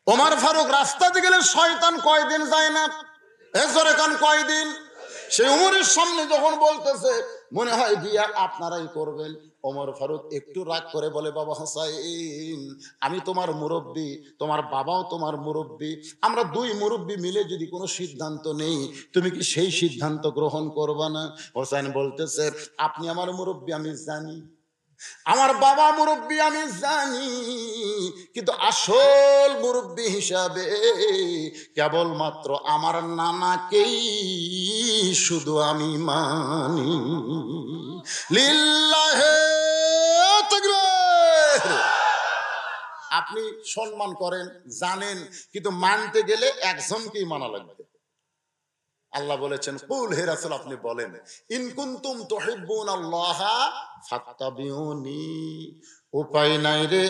ওমর ফারুক রাস্তাতে গেলে শয়তান কয়দিন যায় না, এজরে কান কয়দিন। সে উমরের সামনে যখন বলতেছে মনে হয় বিয়ে আপনারাই করবেন, ওমর ফারুক একটু রাগ করে বলে, বাবা হোসাইন আমি তোমার মুরব্বী, তোমার বাবাও তোমার মুরব্বী, আমরা দুই মুরব্বী মিলে যদি কোনো সিদ্ধান্ত নেই, তুমি কি সেই সিদ্ধান্ত গ্রহণ করবা না? হোসাইন বলতেছে, আপনি আমার মুরব্বী আমি জানি, আমার বাবা মুরব্বী আমি জানি, কিন্তু আসল মুরব্বী হিসাবে কেবলমাত্র আমার নানাকেই শুধু আমি মানি। লিল্লাহে তাকবীর। আপনি সম্মান করেন জানেন, কিন্তু মানতে গেলে একজনকেই মানা লাগবে। আল্লাহ বলেছেন, কুল হে রাসূল আপনি বলেন, ইন কুনতুম তুহিব্বুনাল্লাহা ফাত্তাবিউনি। উপায় নাই রে,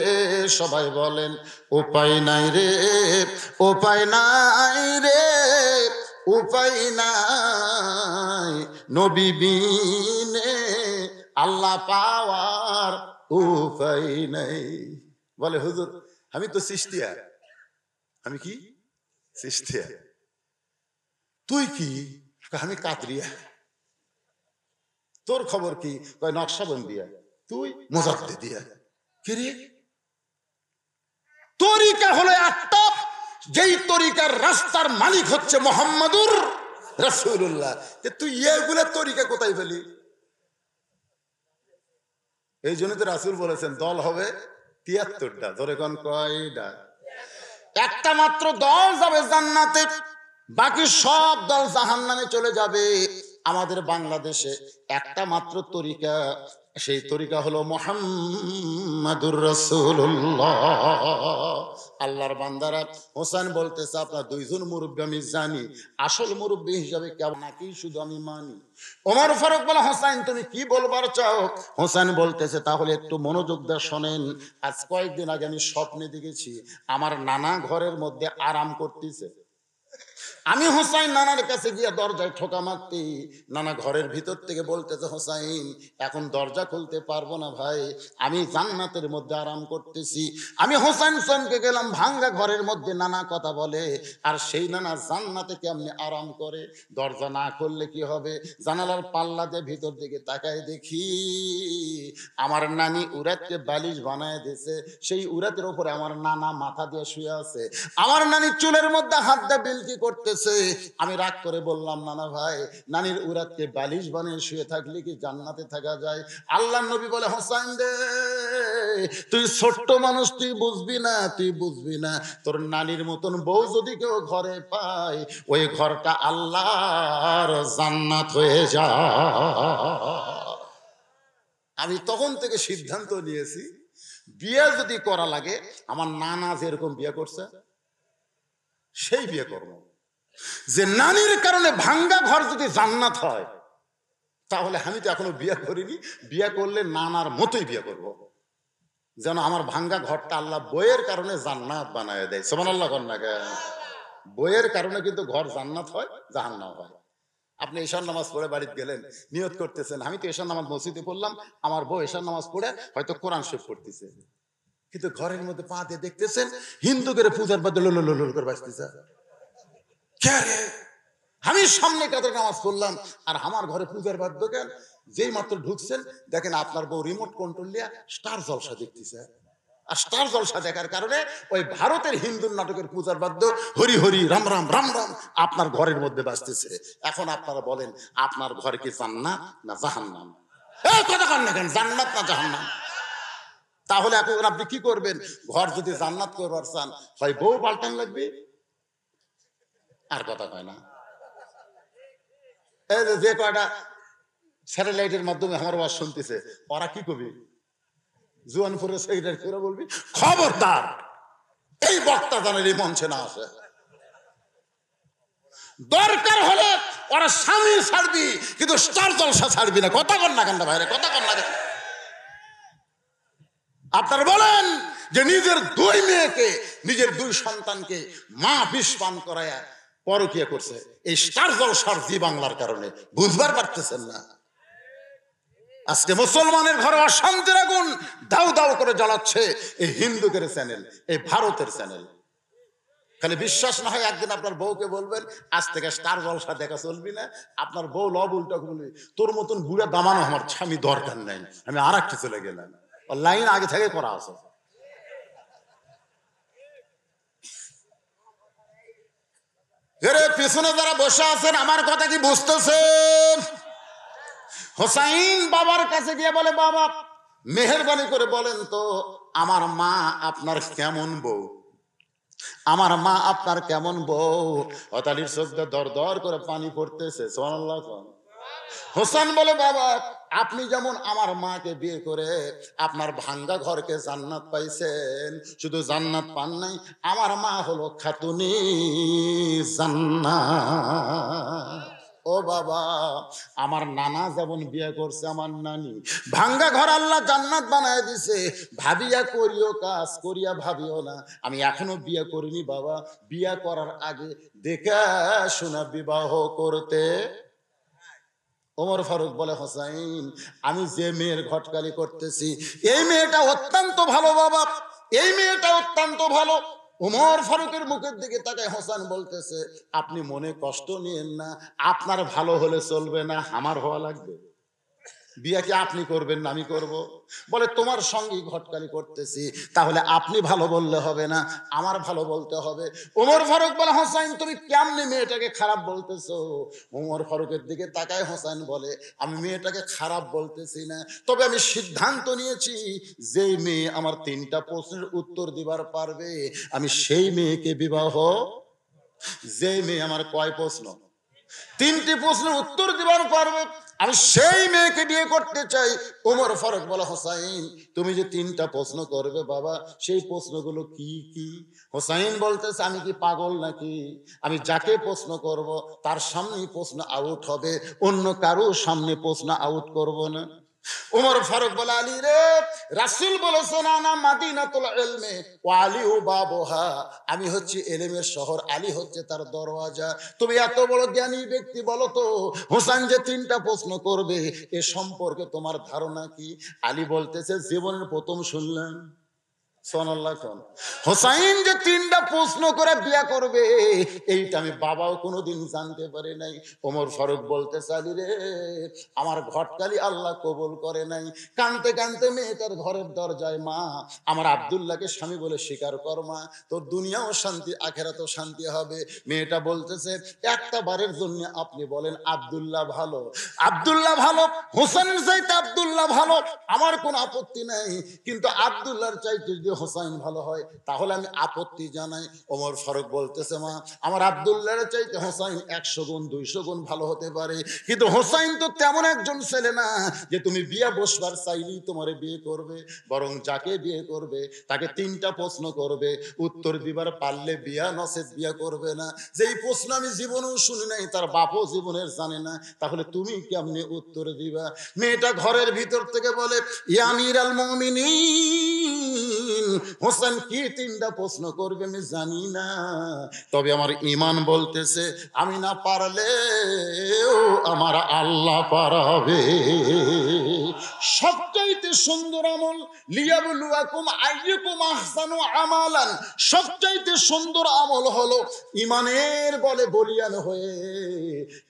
সবাই বলেন উপায় নাই রে, উপায় নাই রে, উপায় নাই, নবী বিনে আল্লাহ পাওয়ার উপায় নাই। বলে, হুজুর আমি তো চিশতিয়া। আমি কি? চিশতিয়া। তুই কি? আমি কাদরিয়া। তোর খবর কি? কয় নকশবন্দিয়া। তুই? মুজাদ্দিদিয়া। কি রে? তরিকা হলো একটা, যেই তরিকার রাস্তার মালিক হচ্ছে মুহাম্মাদুর রাসূলুল্লাহ। তুই এগুলা তরিকা কোথায় পেলি? এই জন্য তো রাসূল বলেছেন দল হবে ৭৩টা। ধরে কোন কয়টা? একটা মাত্র দল যাবে জান্নাতে, বাকি সব দল জাহান্নামে চলে যাবে। আমাদের বাংলাদেশে একটা মাত্র তরিকা, সেই তরিকা হলো মুহাম্মাদুর রাসূলুল্লাহ। আল্লাহর বান্দারা, হোসেন বলতেছে আপনার দুইজন মুরব্বী আমি জানি, আসল মুরব্বী হিসাবে কেমন নাকি শুধু আমি মানি। ওমর ফারুক বলে হোসেন তুমি কি বলবার চাও? হোসেন বলতেছে তাহলে একটু মনোযোগ দিয়ে শোনেন। আজ কয়েকদিন আগে আমি স্বপ্নে দেখেছি আমার নানা ঘরের মধ্যে আরাম করতেছে। আমি হোসাইন নানার কাছে গিয়ে দরজায় ঠোকা মারতে, নানা ঘরের ভিতর থেকে বলতেছে হোসাইন এখন দরজা খুলতে পারবো না ভাই, আমি জান্নাতের মধ্যে আরাম করতেছি। আমি হোসাইন সনকে গেলাম, ভাঙ্গা ঘরের মধ্যে নানা কথা বলে, আর সেই নানা জান্নাতে কেমনি আরাম করে। দরজা না খুললে কি হবে, জানালার পাল্লা দিয়ে ভিতর দিকে তাকায় দেখি আমার নানি উরাতকে বালিশ বানায় দিয়েছে, সেই উরাতের উপরে আমার নানা মাথা দিয়ে শুয়ে আছে, আমার নানি চুলের মধ্যে হাত দিয়ে বিলকি করতেছে। আমি রাগ করে বললাম নানা ভাই, নানির উরাতকে বালিশ বানিয়ে শুয়ে থাকলে কি জান্নাতে থাকা যায়? আল্লাহর নবী বলে হোসেন রে তুই ছোট্ট মানুষ, তুই বুঝবি না, তুই বুঝবি না। তোর নানির মতন বউ যদি কেউ ঘরে পায়, ওই ঘরটা আল্লাহর জান্নাত হয়ে যায়। আমি তখন থেকে সিদ্ধান্ত নিয়েছি বিয়ে যদি করা লাগে, আমার নানা যেরকম বিয়ে করছে সেই বিয়ে করব। যে নানির কারণে ভাঙ্গা ঘর যদি জান্নাত হয়, তাহলে আমি তো এখনো বিয়ে করিনি, বিয়ে করলে নানার মতোই বিয়ে করব, যেন আমার ভাঙ্গা ঘরটা আল্লাহ বইয়ের কারণে জান্নাত বানায় দেয়। সুবহানাল্লাহ কন্যা। বইয়ের কারণে কিন্তু ঘর জান্নাত হয়, জাহান্নাম হয়। আপনি ঈশার নামাজ পড়ে বাড়িতে গেলেন, নিয়ত করতেছেন আমি তো ঈশার নামাজ মসজিদে পড়লাম, আমার বউ ঈশার নামাজ পড়ে হয়তো কোরআন শরীফ পড়তেছে, কিন্তু ঘরের মধ্যে পা দিয়ে দেখতেছেন হিন্দু করে পূজার বাদ্য লোল করে বাজতেছে। আমি সামনে কাদের নামাজ পড়লাম আর আমার ঘরে পূজার বাদ্য কেন? যেই মাত্র ঢুকছেন দেখেন আপনার বউ রিমোট কন্ট্রোল নিয়ে স্টার জলসা দেখতেছে, আর স্টার জলসা দেখার কারণে ওই ভারতের হিন্দুর নাটকের পূজার বাদ্য হরি হরি রাম রাম রাম রাম আপনার ঘরের মধ্যে বাজতেছে। এখন আপনারা বলেন আপনার ঘরে কি জান্নাত না জাহান্নাম? এই কথা কন না কেন, জান্নাত না জাহান্নাম? তাহলে এখন আপনি কি করবেন? ঘর যদি জান্নাত করবার চান, হয় বউ পাল্টান লাগবে, আর কথা কয় না। এই যে কয়টা স্যাটেলাইটের মাধ্যমে আমার ওয়াজ শুনতেছে, ওরা কি কবি জুয়ানপুরের সেক্রেটারি করে বলবি খবরদার এই বক্তা জানের এই মঞ্চে না আসে। দরকার হলে ওরা স্বামী ছাড়বি, কিন্তু স্টার জলসা ছাড়বি না। কথা কন না কেন ভাইরে, কথা কন না কেন? আপনারা বলেন যে নিজের দুই মেয়েকে, নিজের দুই সন্তানকে মা বিষ পান করায়া পরকিয়া করছে, এই স্টার জলসার জি বাংলার কারণে। বুঝবার পারতেছেন না? আজকে মুসলমানের ঘরে অশান্তির আগুন দাউ দাউ করে জ্বালাচ্ছে এই হিন্দুদের চ্যানেল, এই ভারতের চ্যানেল। খালি বিশ্বাস না হয় একদিন আপনার বউকে বলবেন আজ থেকে স্টার জলসা দেখা চলবি না। আপনার বউ লব উল্টা বলবি তোর মতন বুড়া দামানো আমার স্বামী দরকার নাই, আমি আর একটা চলে গেলাম। লাইন আগে থেকে করা আছে। পিছনে যারা বসে আছেন আমার কথা কি বুঝতেছেন? হোসাইন বাবার কাছে গিয়ে বলে বাবা মেহেরবানি করে বলেন তো আমার মা আপনার কেমন বউ, আমার মা আপনার কেমন বউ? অতালির চোখ দিয়ে দর দর করে পানি পড়তেছে। সুবহানাল্লাহ। হোসেন বলে বাবা আপনি যেমন আমার মাকে বিয়ে করে আপনার ভাঙ্গা ঘরকে জান্নাত পাইছেন, শুধু জান্নাত পান নাই, আমার মা হলো খাতুনি জান্নাত। ও বাবা আমার নানা যেমন বিয়ে করছে আমার নানি, ভাঙ্গা ঘর আল্লাহ জান্নাত বানায় দিছে। ভাবিয়া করিও কাজ, করিয়া ভাবিও না। আমি এখনো বিয়ে করিনি বাবা, বিয়ে করার আগে দেখে শোনা বিবাহ করতে। ওমর ফারুক বলে হোসাইন আমি যে মেয়ের ঘটকালি করতেছি এই মেয়েটা অত্যন্ত ভালো বাবা, এই মেয়েটা অত্যন্ত ভালো। ওমর ফারুকের মুখের দিকে তাকায় হোসেন বলতেছে আপনি মনে কষ্ট নিয়েন না, আপনার ভালো হলে চলবে না, আমার হওয়া লাগবে। বিয়ে কি আপনি করবেন না আমি করব? বলে তোমার সঙ্গেই ঘটকালি করতেছি, তাহলে আপনি ভালো বললে হবে না, আমার ভালো বলতে হবে। ওমর ফারুক বলে হোসেন তুমি কেমনে মেয়েটাকে খারাপ বলতেছো? ওমর ফারুকের দিকে তাকায় হোসেন বলে আমি মেয়েটাকে খারাপ বলতেছি না, তবে আমি সিদ্ধান্ত নিয়েছি যেই মেয়ে আমার 3টা প্রশ্নের উত্তর দিবার পারবে আমি সেই মেয়েকে বিবাহ। যেই মেয়ে আমার কয় প্রশ্ন? তিনটি প্রশ্নের উত্তর দিবার পারবে, আমি সেই মেয়েকে বিয়ে করতে চাই। ওমর ফারুক বলে, হোসাইন তুমি যে তিনটা প্রশ্ন করবে বাবা, সেই প্রশ্নগুলো কি কি? হোসাইন বলতেছে, আমি কি পাগল নাকি? আমি যাকে প্রশ্ন করব তার সামনেই প্রশ্ন আউট হবে, অন্য কারো সামনে প্রশ্ন আউট করব না। ওমর ফারুক বলে, আলী রে, রাসূল বলেছেন আনা মাদিনাতুল ইলমি ওয়া আলিউ বাবুহা, আমি হচ্ছে ইলমের শহর, আলী হচ্ছে তার দরওয়াজা। তুমি এত বড় জ্ঞানী ব্যক্তি, বলো তো হোসেন যে তিনটা প্রশ্ন করবে এ সম্পর্কে তোমার ধারণা কি? আলী বলতেছে, জীবনের প্রথম শুনলাম। হোসাইন যে তিনটা প্রশ্ন করে বিয়ে করবে এইটা আমি বাবাও কোনোদিন জানতে পারি নাই। ওমর ফারুক বলতে চালি রে, আমার ঘটকালি আল্লাহ কবুল করে নাই। কানতে কানতে মেয়েটার ঘরের দরজায়, মা আমার আব্দুল্লাহকে স্বামী বলে স্বীকার কর মা, তোর দুনিয়াও শান্তি আখেরাতেও শান্তি হবে। মেয়েটা বলতেছে, একটা বারের জন্য আপনি বলেন আব্দুল্লাহ ভালো, আব্দুল্লাহ ভালো, হোসেনের চাইতে আব্দুল্লাহ ভালো, আমার কোনো আপত্তি নাই, কিন্তু আব্দুল্লাহর চাইতে যদি হোসাইন ভালো হয় তাহলে আমি আপত্তি জানাই। ওমর ফারুক বলতেছে, মা আমার আব্দুল্লাহর চাইতে হোসাইন 100 গুণ 200 গুণ ভালো হতে পারে, কিন্তু হোসাইন তো তেমন একজন ছেলে না যে তুমি বিয়ে বসবার চাইলেই তোমারে বিয়ে করবে। বরং যাকে বিয়ে করবে তাকে তিনটা প্রশ্ন করবে, উত্তর দিবার পারলে বিয়া, নসেদ বিয়া করবে না। যেই প্রশ্ন আমি জীবনেও শুনি নাই, তার বাপও জীবনের জানে না, তাহলে তুমি কেমনে উত্তর দিবা? মেয়েটা ঘরের ভিতর থেকে বলে, ইয়া আমিরাল মুমিনিন, হোসেন কি তিনটা প্রশ্ন করবে আমি জানি না, তবে আমার ঈমান বলতেছে আমি না পারলেও আমার আল্লাহ পারাবে। সবচাইতে সুন্দর আমল লিয়াবলুয়াকুম আইয়ুকুম আহসানু আমালান, সবচাইতে সুন্দর আমল হলো ঈমানের বলে বলিয়ান হয়ে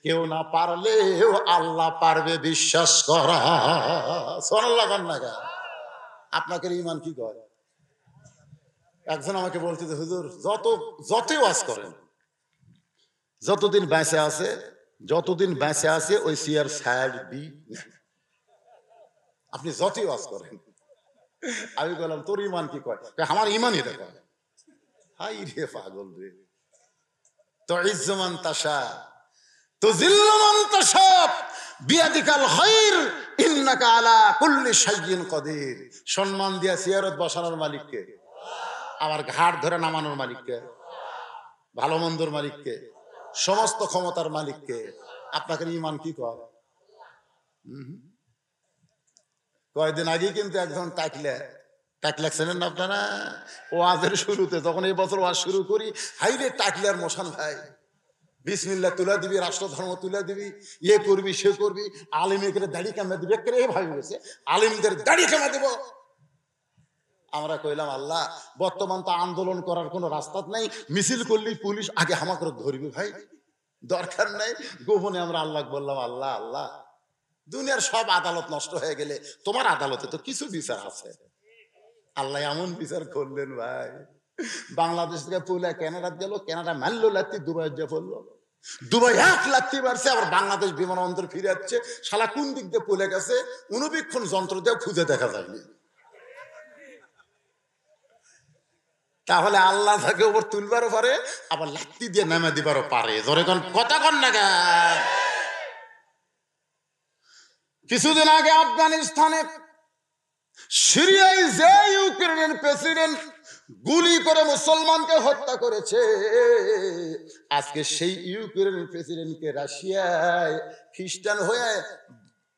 কেউ না পারলেও আল্লাহ পারবে বিশ্বাস করা। সুবহানাল্লাহ কান্নাকা। আপনাকে ঈমান কি কয়? একজন আমাকে বলছে যে হুজুর যতই ওয়াজ করেন, যতদিন বেঁচে আছে ওই চেয়ার সাইড দি, আপনি যতই ওয়াজ করেন। আমি বললাম, তোর ঈমান কি কয়? আমার ঈমান এটা কয়। হাই রে পাগল রে, তো ইজ্জমান তাশা তো জিল্লমান তাশা বিয়াদিকাল খায়র ইন্নাকা আলা কুল্লি শাইইন কাদির। সম্মান দিয়া চেয়ারত বসানোর মালিককে, আবার ঘাট ধরে নামানোর মালিককে, ভালো মন্দর মালিককে, সমস্ত ক্ষমতার মালিককে। আপনাকে ঈমান কি কয়? কয়েকদিন আগে কিন্তু একজন টাকলা ছিলেন না আপনারা, ওয়াজের শুরুতে, যখন এই বছর ওয়াজ শুরু করি, হাইরে টাকলার মোশান ভাই, বিসমিল্লাহ তুলা দিবি, রাষ্ট্র ধর্ম তুলা দিবি, ইয়ে করবি সে করবি, আলিমের দাড়ি কামা দিবি, এভাবে গেছে আলিমদের দাড়ি কামা দিব। আমরা কইলাম, আল্লাহ বর্তমান তো আন্দোলন করার কোনো রাস্তা নাই, মিছিল করলেই পুলিশ আগে হামা করে ধরবি, ভাই দরকার নাই। গোপনে আমরা আল্লাহ বললাম, আল্লাহ আল্লাহ দুনিয়ার সব আদালত নষ্ট হয়ে গেলে তোমার আদালতে তো কিছু বিচার আছে। আল্লাহ এমন বিচার করলেন ভাই, বাংলাদেশ থেকে পুলে কানাডা গেল, কানাডা মারলো লাত্তি, দুবাই যে পড়লো, দুবাই 1 লাত্তি মারছে, আবার বাংলাদেশ বিমানবন্দর ফিরে যাচ্ছে, শালা কোন দিক দিয়ে পলে গেছে অনুবীক্ষণ যন্ত্র দিয়ে খুঁজে দেখা যায়নি। তাহলে আল্লাহ তাকে উপর তুলবারও পারে, আবার লাত্তি দিয়ে নামে দিবারও পারে। ধরে কোন কথা কন না। কিছুদিন আগে আফগানিস্তানে, সিরিয়ায় যে ইউক্রেনের প্রেসিডেন্ট গুলি করে মুসলমানকে হত্যা করেছে, আজকে সেই ইউক্রেনের প্রেসিডেন্টকে রাশিয়ায় খ্রিস্টান হয়ে,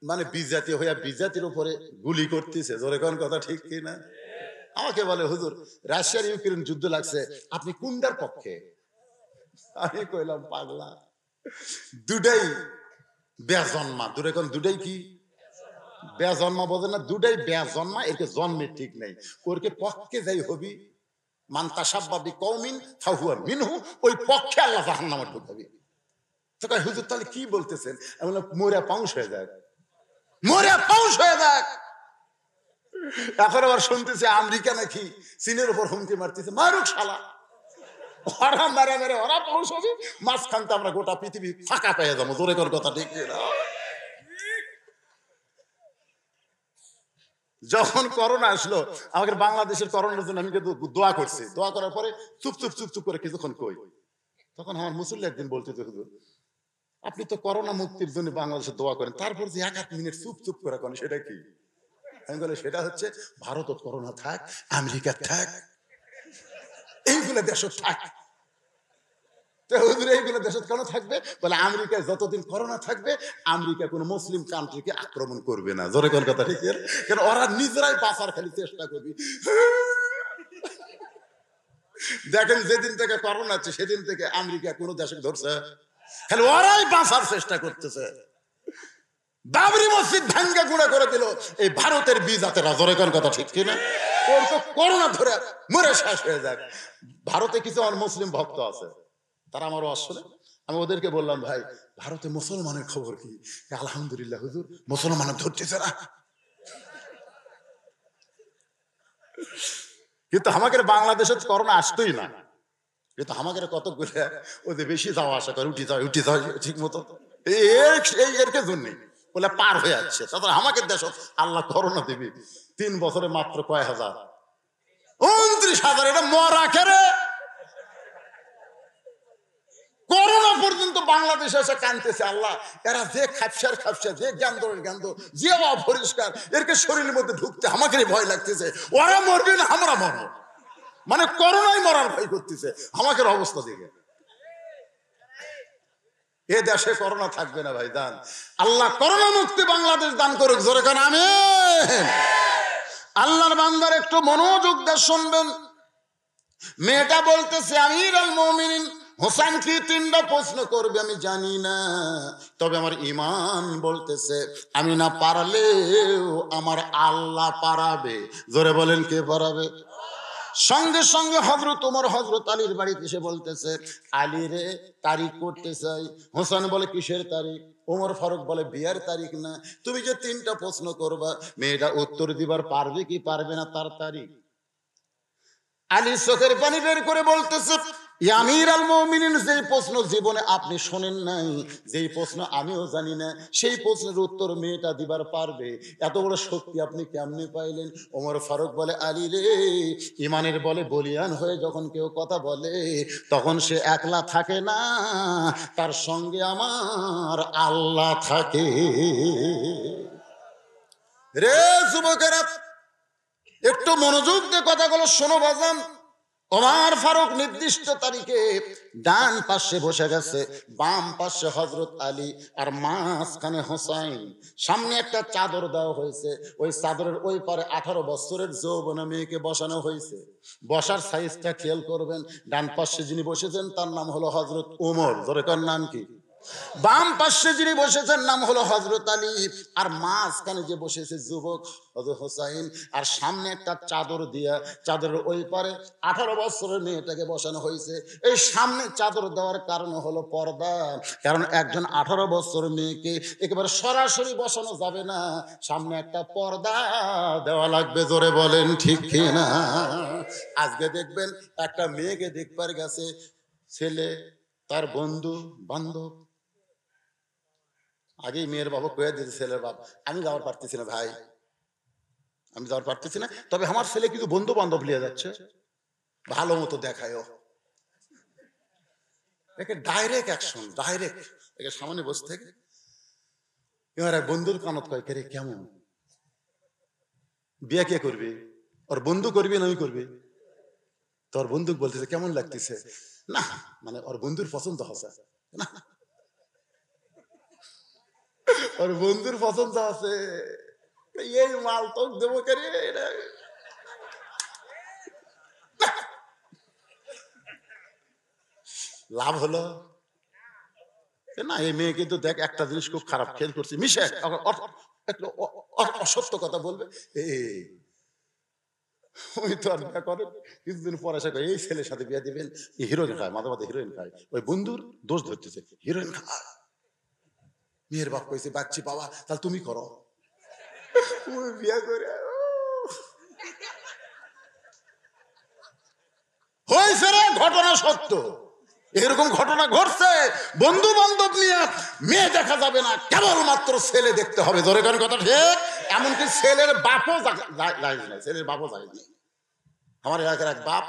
মানে বিজাতি হয়ে বিজাতির উপরে গুলি করতেছে। জোরে কোন কথা ঠিক কিনা? আমাকে বলে, হুজুর রাশিয়ার ইউক্রেন যুদ্ধ লাগছে, আপনি কোনটার পক্ষে? আমি কইলাম, পাগলা, দুটাই বেজন্মা। দূরে কোন দুটাই কি বেজন্মা? বোঝে না, দুটাই বেজন্মা, এরকে জন্মের ঠিক নেই। ওরকে পক্ষে যাই হবি, মান তাশাব্বা বিকওমিন ফাহুয়া মিনহু, ওই পক্ষে আল্লাহ জাহান্নামে ঢুকাবে। তো কয়, হুজুর তাহলে কি বলতেছেন? আমি বললাম, মরে পাউস হয়ে যাক, মরে পাউস হয়ে যাক। এখন আবার শুনতেছে আমেরিকা নাকি চীনের উপর হুমকি মারতেছে, মারুক শালা, ওরা মেরে মেরে ওরা পাউস হবে, মাঝখান থেকে আমরা গোটা পৃথিবী ফাঁকা পেয়ে যাবো। জোরে কর কথা ঠিক না? যখন করোনা আসলো, আমাদের বাংলাদেশের করোনার জন্য আমি কিন্তু দোয়া করছি। দোয়া করার পরে চুপ চুপ চুপ চুপ করে কিছুক্ষণ কই, তখন আমার মুসল্লি একদিন বলতে, হুজুর আপনি তো করোনা মুক্তির জন্য বাংলাদেশে দোয়া করেন, তারপর যে এক এক মিনিট চুপ চুপ করে করেন, সেটা কি? আমি বলে সেটা হচ্ছে ভারত করোনা থাক, আমেরিকা থাক, এইগুলো দেশ থাক। এইগুলো দেশে কেন থাকবে? বলে আমেরিকায় যতদিন করোনা থাকবে, আমেরিকা কোনো মুসলিম কান্ট্রিকে আক্রমণ করবে না। জোরে কোন কথা ঠিক? কেন ওরা নিজেরাই বাঁচার খালি চেষ্টা করবে। দেখেন যেদিন থেকে করোনা আছে সেদিন থেকে আমেরিকা কোনো দেশে ধরছে, খালি ওরাই বাঁচার চেষ্টা করতেছে। বাবরি মসজিদ ভাঙ্গা গুঁড়া করে দিল এই ভারতের বিজাতেরা। জোরে কোন কথা ঠিক কিনা? ওর তো করোনা ধরে মরে শেষ হয়ে যাক। ভারতে কিছু আমার মুসলিম ভক্ত আছে, তারা আমারও আসলে, আমি ওদেরকে বললাম, ভাই ভারতে মুসলমানের খবর কি? আলহামদুলিল্লাহ হুজুর, মুসলমান ধরতেছে না। কিন্তু আমাদের বাংলাদেশে করোনা আসতোই না, কিন্তু আমাদের কতগুলো ওদের বেশি যাওয়া আসা করে, উঠি যায় ঠিক মতো, এর জন্য বলে পার হয়ে যাচ্ছে। তারপর আমাদের দেশ আল্লাহ করোনা দিবি 3 বছরে মাত্র কয় হাজার, 29,000। এটা মরা কেরে করোনা পর্যন্ত বাংলাদেশে এসে কানতেছে। আল্লাহ, এরা যে খাপসার খাপসা, যে জ্ঞান্দরের জ্ঞান, যে অপরিষ্কার, এরকে শরীরের মধ্যে ঢুকতে আমাকে ভয় লাগতেছে। ওরা মরবে না, আমরা মরবো, মানে করোনায় মরার ভয় করতেছে আমাদের অবস্থা দেখে। এ দেশে করোনা থাকবে না ভাই, দান আল্লাহ করোনা মুক্তি বাংলাদেশ দান করুক। জোরে কান আমিন। আল্লাহর বান্দার একটু মনোযোগ দিয়ে শুনবেন। মেয়েটা বলতেছে, আমিরুল মুমিনিন হোসেন কি 3টা প্রশ্ন করবে আমি জানি না, তবে আমার ঈমান বলতেছে আমি না পারলেও আমার আল্লাহ পারাবে। জোরে বলেন, কে পারাবে? সঙ্গে সঙ্গে হযরত ওমর হযরত আলীর বাড়িতে এসে বলতেছে, আলী রে, তারিখ করতে চাই। হোসেন বলে, কিসের তারিখ? ওমর ফারুক বলে, বিয়ার তারিখ না, তুমি যে 3টা প্রশ্ন করবা, মেয়েটা উত্তর দিবার পারবে কি পারবে না তার তারিখ। আলী চোখের পানি বের করে বলতেছে, আমিরুল মুমিনিন, যেই প্রশ্ন জীবনে আপনি শোনেন নাই, যেই প্রশ্ন আমিও জানি না, সেই প্রশ্নের উত্তর মেয়েটা দিবার পারবে, এত বড় শক্তি আপনি কেমনে পাইলেন? ওমর ফারুক বলে, আলী রে, ইমানের বলে বলিয়ান হয়ে যখন কেউ কথা বলে, তখন সে একলা থাকে না, তার সঙ্গে আমার আল্লাহ থাকে। রে যুবকেরা, একটু মনোযোগ দিয়ে কথাগুলো শোনো বাজান। ওমর ফারুক নির্দিষ্ট তারিখে ডান পাশে বসে গেছে, বাম পাশে হযরত আলী, আর মাঝখানে হোসাইন। সামনে একটা চাদর দেওয়া হয়েছে, ওই চাদরের ওই পারে 18 বছরের যৌবনা মেয়েকে বসানো হয়েছে। বসার সাইজটা খেয়াল করবেন। ডান পাশে যিনি বসেছেন তার নাম হলো হযরত ওমর। জোরে তার নাম কি? বাম পাশে যিনি বসেছেন নাম হলো হযরত আলী, আর মাঝখানে যে বসেছে যুবক হযরত হোসাইন, আর সামনে একটা চাদর দিয়া, চাদরের ওই পারে 18 বছরের মেয়েটাকে বসানো হয়েছে। এই সামনে চাদর দেওয়ার কারণ হলো পর্দা, কারণ একজন 18 বছরের মেয়েকে একেবারে সরাসরি বসানো যাবে না, সামনে একটা পর্দা দেওয়া লাগবে। জোরে বলেন ঠিক কিনা? আজকে দেখবেন একটা মেয়েকে দেখবার গেছে ছেলে, তার বন্ধু বান্ধব, আগেই মেয়ের বাবা কয়ে দিয়েছে ছেলের বাপ, আমি যাওয়ার পারতেছি না ভাই, আমি যাওয়ার পারতেছি না, তবে আমার ছেলে কিছু বন্ধু বান্ধব নিয়ে যাচ্ছে, ভালো মতো দেখায়ও। একে ডাইরেক্ট অ্যাকশন, ডাইরেক্ট একে সামনে বসে থেকে এবার এক বন্ধুর কানত কয়, কে রে কেমন, বিয়ে কে করবে? ওর বন্ধু করবি না আমি করবি? তোর বন্ধু বলতেছে কেমন লাগতেছে, না মানে ওর বন্ধুর পছন্দ হচ্ছে না, ওর বন্ধুর পছন্দ আছে, এই মাল তো দেবো কে রে? লাভ হলো না। এই মেয়ে কিন্তু দেখ একটা জিনিস খুব খারাপ খেয়াল করছি, মিশে অসত্য কথা বলবে, ওই তো আর বিয়ে করে কিছুদিন পরে এসে এই ছেলের সাথে বিয়ে দিবেন, হিরোইন খায়, মাঝে মাঝে হিরোইন খায়, ওই বন্ধুর দোষ ধরতেছে, হিরোইন খায়। মেয়ের বাপ কইছে, বাচ্চি বাবা তাহলে তুমি করো, ওই বিয়ে করে হয়েছে রে। ঘটনা সত্য, এরকম ঘটনা ঘটছে। বন্ধু বান্ধব নিয়ে মেয়ে দেখা যাবে না, কেবলমাত্র ছেলে দেখতে হবে। ধরে কারণ কথা ঠিক, এমনকি ছেলের বাপও যায় নাই, ছেলের বাপও যায় নাই। আমার এলাকার এক বাপ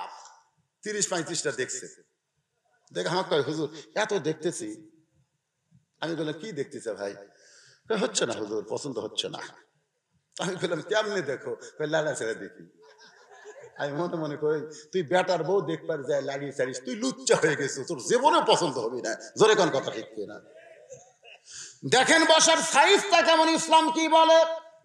30-35টা দেখছে, দেখে আমাকে কয়, হুজুর এত দেখতেছি আমি বললাম কি দেখতেছে ভাই? হচ্ছে না হুজুর, পছন্দ হচ্ছে না। আমি বললাম কেমনে দেখো? লালা ছেড়ে দেখি। আমি মনে মনে কই তুই বেটার বউ দেখবার যায় লাগিয়ে ছাড়িস, তুই লুচ্চা হয়ে গেছিস, তোর জীবনে পছন্দ হবে না। জোরে কোন কথা ঠিক কিনা? দেখেন বসার সাইজটা কেমন, ইসলাম কি বলে।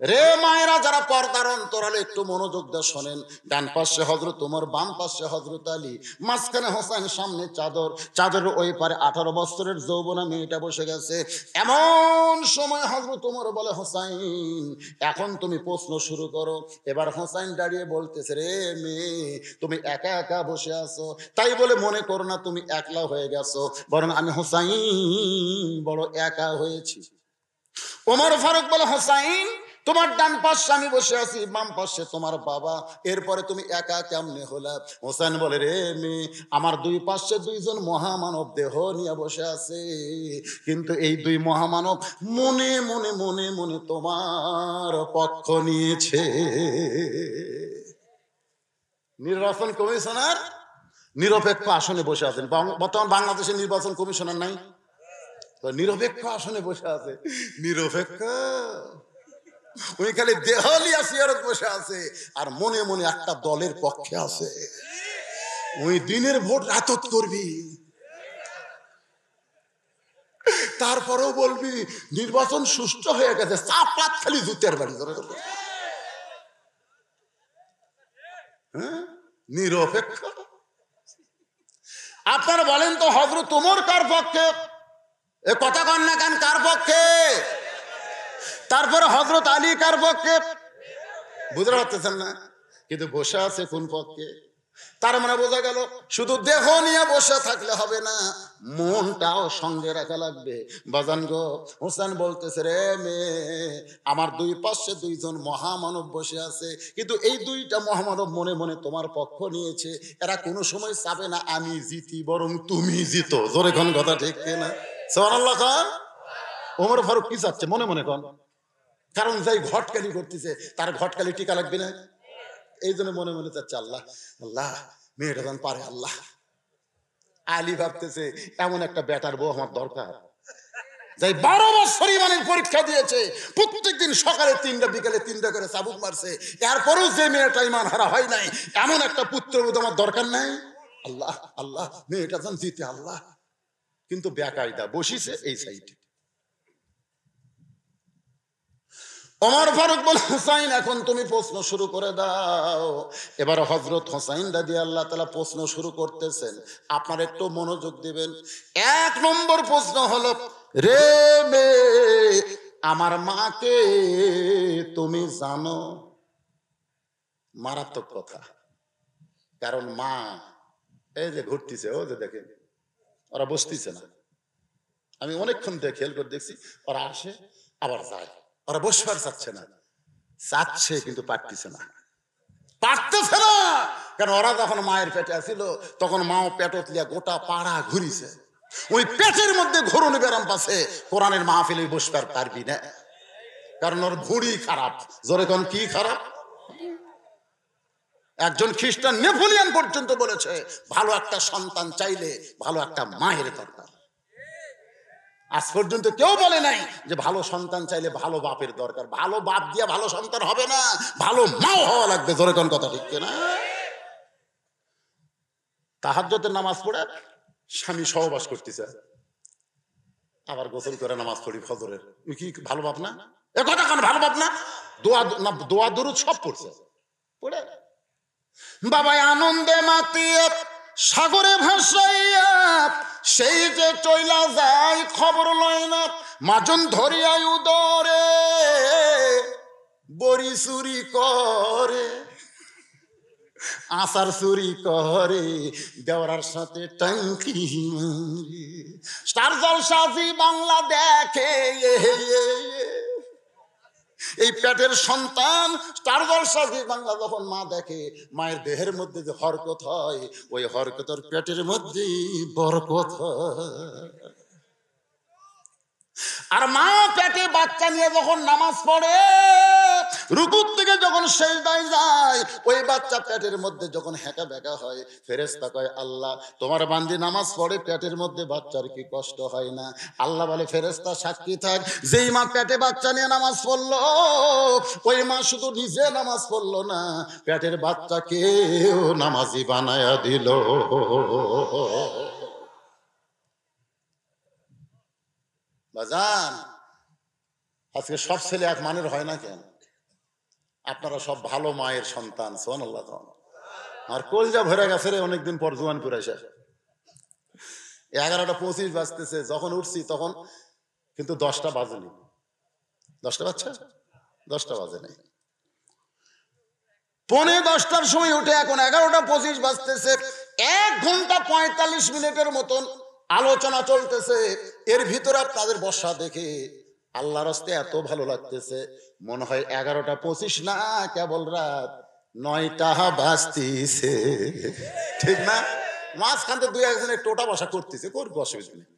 রে মায়েরা যারা পর্দার অন্তরালে একটু মনোযোগ দিয়ে শোনেন। ডান পাশে হযরত ওমর, বাম পাশে হযরত আলী, মাঝখানে হোসেন, সামনে চাদর, চাদরের ওই পারে 18 বছরের যৌবনা মেয়েটা বসে গেছে। এমন সময় হযরত ওমর বলে, হোসাইন এখন তুমি প্রশ্ন শুরু করো। এবার হোসাইন দাঁড়িয়ে বলতেছে, রে মেয়ে তুমি একা একা বসে আছো, তাই বলে মনে করো না তুমি একলা হয়ে গেছো, বরং আমি হোসাইন বড় একা হয়েছি। ওমর ফারুক বলে, হোসাইন তোমার ডান পাশে আমি বসে আছি, বাম পাশে তোমার বাবা, এরপরে তুমি একা কেমনে হলা? হোসেন বলে, রে মেয়ে আমার দুই পাশে দুইজন মহামানব দেহ নিয়ে বসে আছে, কিন্তু এই দুই মহামানব মনে মনে মনে মনে তোমার পক্ষ নিয়েছে। নির্বাচন কমিশনার নিরপেক্ষ আসনে বসে আছেন। বর্তমান বাংলাদেশে নির্বাচন কমিশনার নাই, নিরপেক্ষ আসনে বসে আছে। নিরপেক্ষ ওই খালি দেহলিয়া সিয়ারত বসে আছে আর মনে মনে একটা দলের পক্ষে আছে। ওই দিনের ভোট রাতত করবি, তারপরেও বলবি নির্বাচন সুষ্ঠু হয়ে গেছে, চাপলাত খালি জুতের বাড়ি। নিরপেক্ষ। আপনারা বলেন তো হযরত ওমর কার পক্ষে? এ কথা কন না কেন, কার পক্ষে? তারপরে হযরত আলী কার পক্ষে? বুঝতে পারতেছেন না? কিন্তু বসে আছে কোন পক্ষে? তার মানে বোঝা গেল শুধু দেহ নিয়ে বসে থাকলে হবে না, মনটাও সঙ্গে রাখা লাগবে। বাজান গো, হোসেন বলতেছে, রে মেয়ে আমার দুই পাশে দুইজন মহামানব বসে আছে, কিন্তু এই দুইটা মহামানব মনে মনে তোমার পক্ষ নিয়েছে। এরা কোনো সময় চাবে না আমি জিতি, বরং তুমি জিতো। জোরে কোন কথা ঠিক কিনা? সুবহানাল্লাহ খান। ওমর ফারুক কি চাচ্ছে মনে মনে কোন? কারণ যাই ঘটকালি করতেছে তার ঘটকালি টিকা লাগবে না, এই জন্য মনে মনে চাচ্ছে আল্লাহ আল্লাহ মেয়েটা যেন পারে। আল্লাহ আলী ভাবতেছে এমন একটা বেটার বউ আমার দরকার, যাই 12 বছর ইমানের পরীক্ষা দিয়েছে, প্রত্যেকদিন সকালে 3টা বিকালে 3টা করে চাবুক মারছে, এরপরেও যে মেয়েটা ইমান হারা হয় নাই, এমন একটা পুত্রবধূ আমার দরকার নাই। আল্লাহ আল্লাহ মেয়েটা যেন জিতে আল্লাহ। কিন্তু বেকায়দা বসিছে এই সাইডে। ওমর ফারুক বলে, হোসাইন এখন তুমি প্রশ্ন শুরু করে দাও। এবার হযরত হোসাইন রাদিয়াল্লাহু তাআলা প্রশ্ন শুরু করতেছেন। আপনারা একটু মনোযোগ দিবেন। 1 নম্বর প্রশ্ন হলো, রে মেয়ে আমার মাকে তুমি জানো? মারাত্মক কথা, কারণ মা এই যে ঘুরতেছে, ও যে দেখেন ওরা বসতেছে না, আমি অনেকক্ষণ থেকে খেয়াল করে দেখছি, ওরা আসে আবার যায়, ওরা বসবার চাচ্ছে না, চাচ্ছে কিন্তু পারতেছে না, পারতেছে না। কারণ ওরা যখন মায়ের পেটে আছিল তখন মাও পেটত লিয়া গোটা পাড়া ঘুরিছে, ওই পেটের মধ্যে ঘুরনে ব্যারাম পাচ্ছে, কোরআনের মাহফিলে বসবার পারবি না, কারণ ওর ভুঁড়ি খারাপ। জোরে কোন কি খারাপ? একজন খ্রিস্টান নেপোলিয়ন পর্যন্ত বলেছে ভালো একটা সন্তান চাইলে ভালো একটা মায়ের দরকার। আজ পর্যন্ত কেউ বলে নাই যে ভালো সন্তান চাইলে ভালো বাপের দরকার। ভালো বাপ দিয়ে ভালো সন্তান হবে না, ভালো মাও হওয়া লাগবে। জোরে কোন কথা ঠিক কিনা? তাহাজ্জুদের নামাজ পড়ে স্বামী সহবাস করতেছে, আবার গোসল করে নামাজ পড়ি ফজরের, কি ভালো বাপ না? এ কথা কোন ভালো বাপ না? দোয়া দরুদ সব পড়ছে, পড়ে বাবাই আনন্দে মাতিয়ে সাগরে ভাসাইয়া সেই যে চইলা যায় খবর লয় না, মাজন ধরিয়া উদরে বড়ি চুরি করে, আচার চুরি করে, দেওয়ার সাথে টাঙ্কি মারি, স্টার জলসা জি বাংলা দেখে। এই পেটের সন্তান স্টার জলসা জি বাংলা যখন মা দেখে, মায়ের দেহের মধ্যে যে হরকত হয়, ওই হরকতের পেটের মধ্যে বরকত হয়। আর মা পেটে বাচ্চা নিয়ে যখন নামাজ পড়ে, রুকুর থেকে যখন সেজদায় যায়, ওই বাচ্চা পেটের মধ্যে যখন হেঁকা বেঁকা হয়, ফেরেশতা কয় আল্লাহ তোমার বান্দি নামাজ পড়ে পেটের মধ্যে বাচ্চার কি কষ্ট হয় না? আল্লাহ বলে ফেরেশতা সাক্ষী থাক, যেই মা পেটে বাচ্চা নিয়ে নামাজ পড়লো, ওই মা শুধু নিজে নামাজ পড়লো না, পেটের বাচ্চাকেও নামাজি বানায়া দিল। বাজান, আজকে সব ছেলে এক মানের হয় না কেন? আপনারা সব ভালো মায়ের সন্তান, সুবহানাল্লাহ। আর কলজা ভরে গেছে রে, অনেকদিন পর জোয়ান করে এসে 11:25 বাজতেছে, যখন উঠছি তখন কিন্তু 10টা বাজেনি। 10টা বাজছে? 10টা বাজে নাই। 9:45টার সময় উঠে এখন 11:25 বাজতেছে। 1 ঘন্টা 45 মিনিটের মতন আলোচনা চলতেছে। এর ভিতরে আপনাদের বসা দেখে আল্লাহর রাস্তে এত ভালো লাগতেছে, মনে হয় 11:25 না, কেবল রাত 9টা বাজতেছে। ঠিক না? মাঝখান থেকে দুই একজনের টোটা বসা করতেছে, করবে, অসুবিধা নেই।